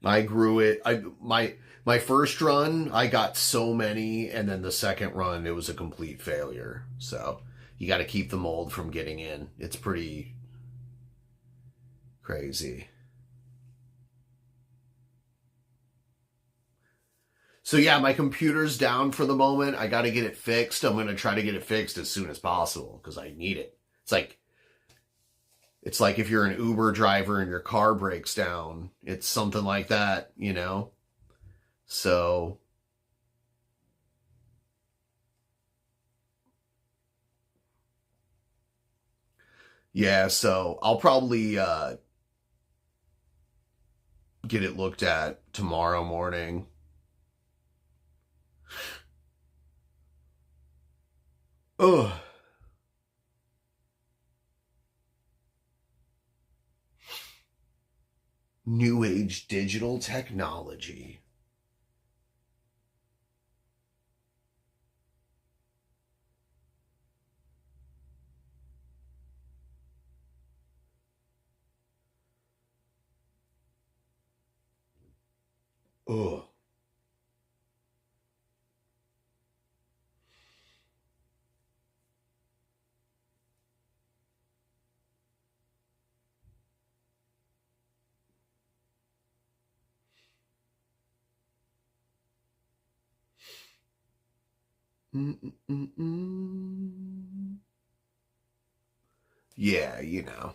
[SPEAKER 1] I grew it. My first run, I got so many, and then the second run, it was a complete failure. So you got to keep the mold from getting in. It's pretty crazy. So yeah, my computer's down for the moment. I got to get it fixed. I'm going to try to get it fixed as soon as possible because I need it. It's like It's like if you're an Uber driver and your car breaks down, it's something like that, you know? So, yeah, so I'll probably get it looked at tomorrow morning. Ugh. New age digital technology. Ugh. Mm-mm-mm-mm. Yeah, you know.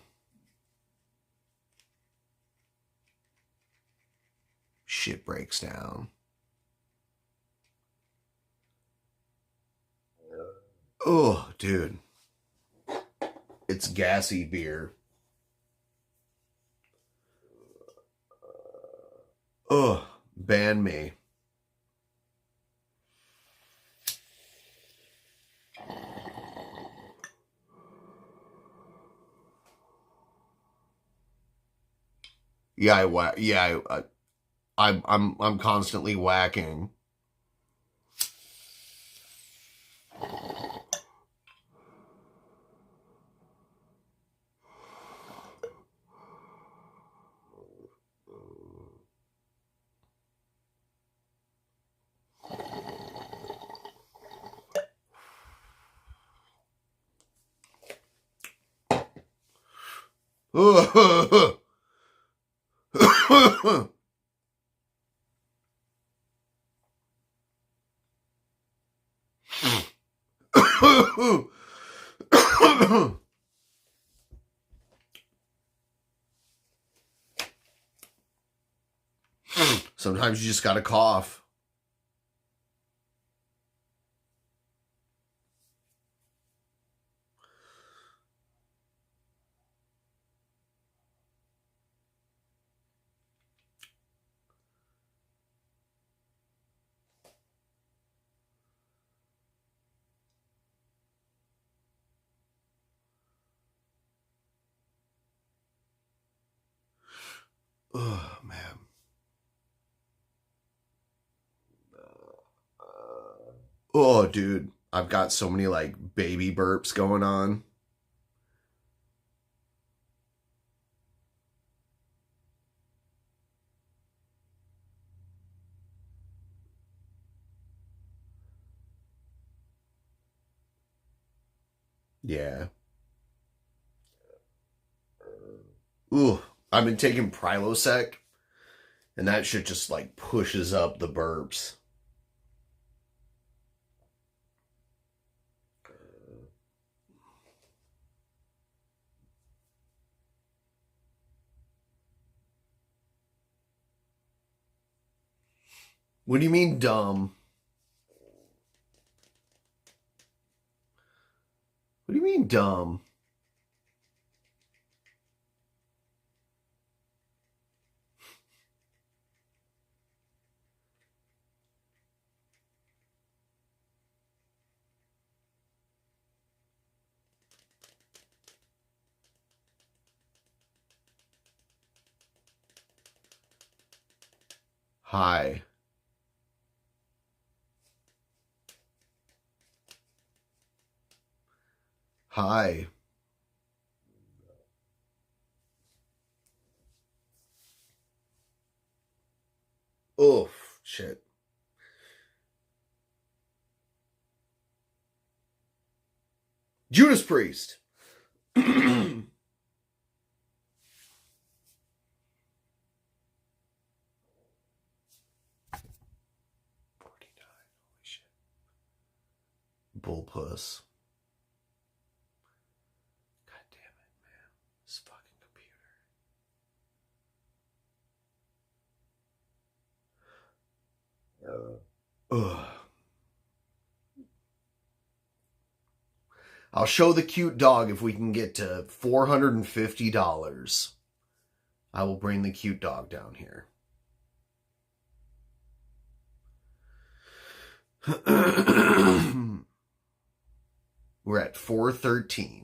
[SPEAKER 1] Shit breaks down. Oh, dude. It's gassy beer. Oh, ban me. Yeah, I'm constantly whacking. Sometimes you just gotta cough. Oh, man. Oh, dude. I've got so many, like, baby burps going on. Yeah. Ooh. I've been taking Prilosec, and that shit just, like, pushes up the burps. What do you mean dumb? What do you mean dumb? Hi. Hi. Oh, shit. Judas Priest. 49. Holy shit. Bullpuss. God damn it, man. This fucking Ugh. I'll show the cute dog if we can get to $450. I will bring the cute dog down here. We're at 413.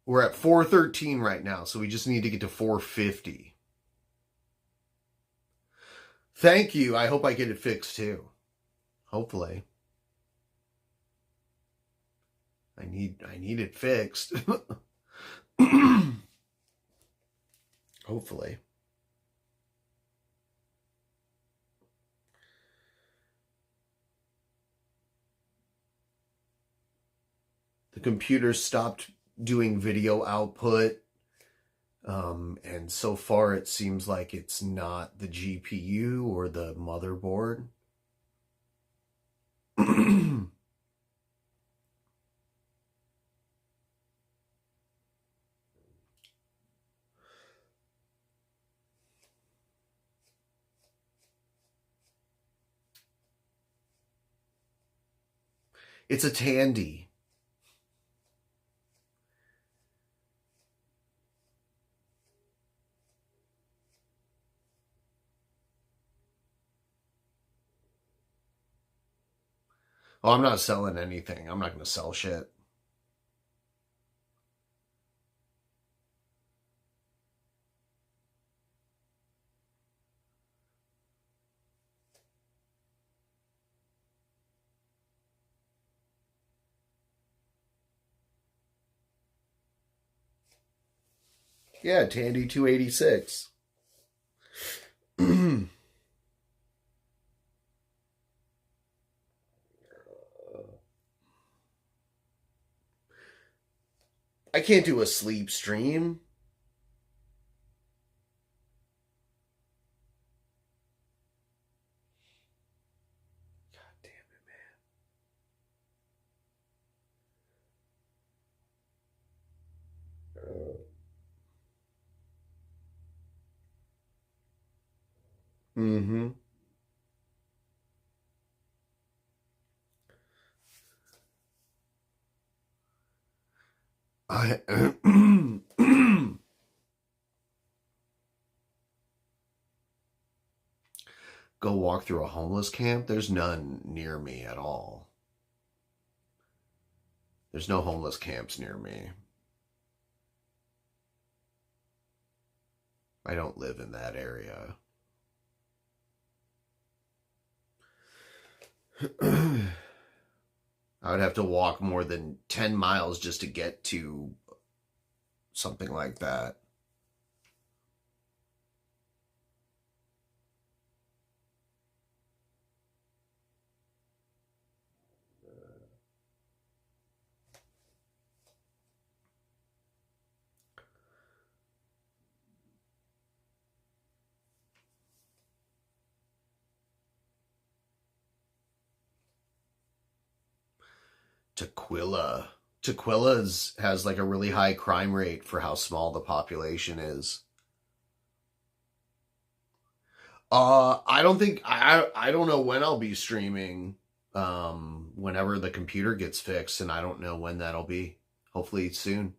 [SPEAKER 1] We're at 413 right now, so we just need to get to 450. Thank you. I hope I get it fixed too. Hopefully. I need it fixed. Hopefully. The computer stopped doing video output. And so far it seems like it's not the GPU or the motherboard. It's a Tandy. Oh, I'm not selling anything. I'm not going to sell shit. Yeah, Tandy 286. I can't do a sleep stream. God damn it, man. Mm-hmm. I go walk through a homeless camp. There's none near me at all. There's no homeless camps near me. I don't live in that area. I would have to walk more than 10 miles just to get to something like that. Tequila. Has like a really high crime rate for how small the population is. I don't think I don't know when I'll be streaming. Whenever the computer gets fixed, and I don't know when that'll be. Hopefully soon.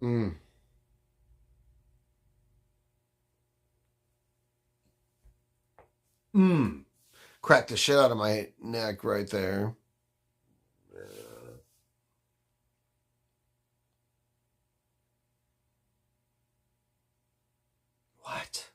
[SPEAKER 1] Mm. Cracked the shit out of my neck right there. What?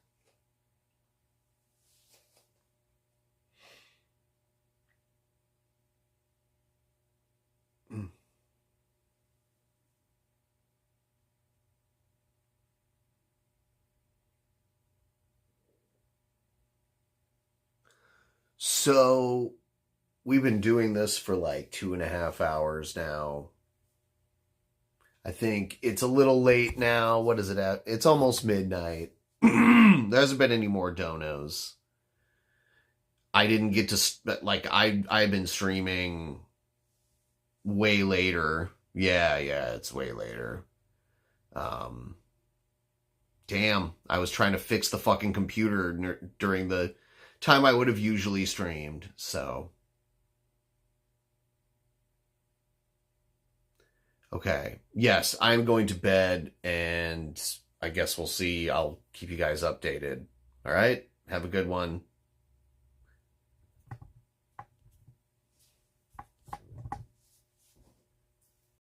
[SPEAKER 1] So we've been doing this for like 2.5 hours now. I think it's a little late now. What is it at? It's almost midnight. There hasn't been any more donos. I didn't get to, like, I've been streaming way later. Yeah, it's way later. Damn, I was trying to fix the fucking computer during the time I would have usually streamed, so. Okay, yes, I'm going to bed, and I guess we'll see. I'll keep you guys updated. All right, have a good one.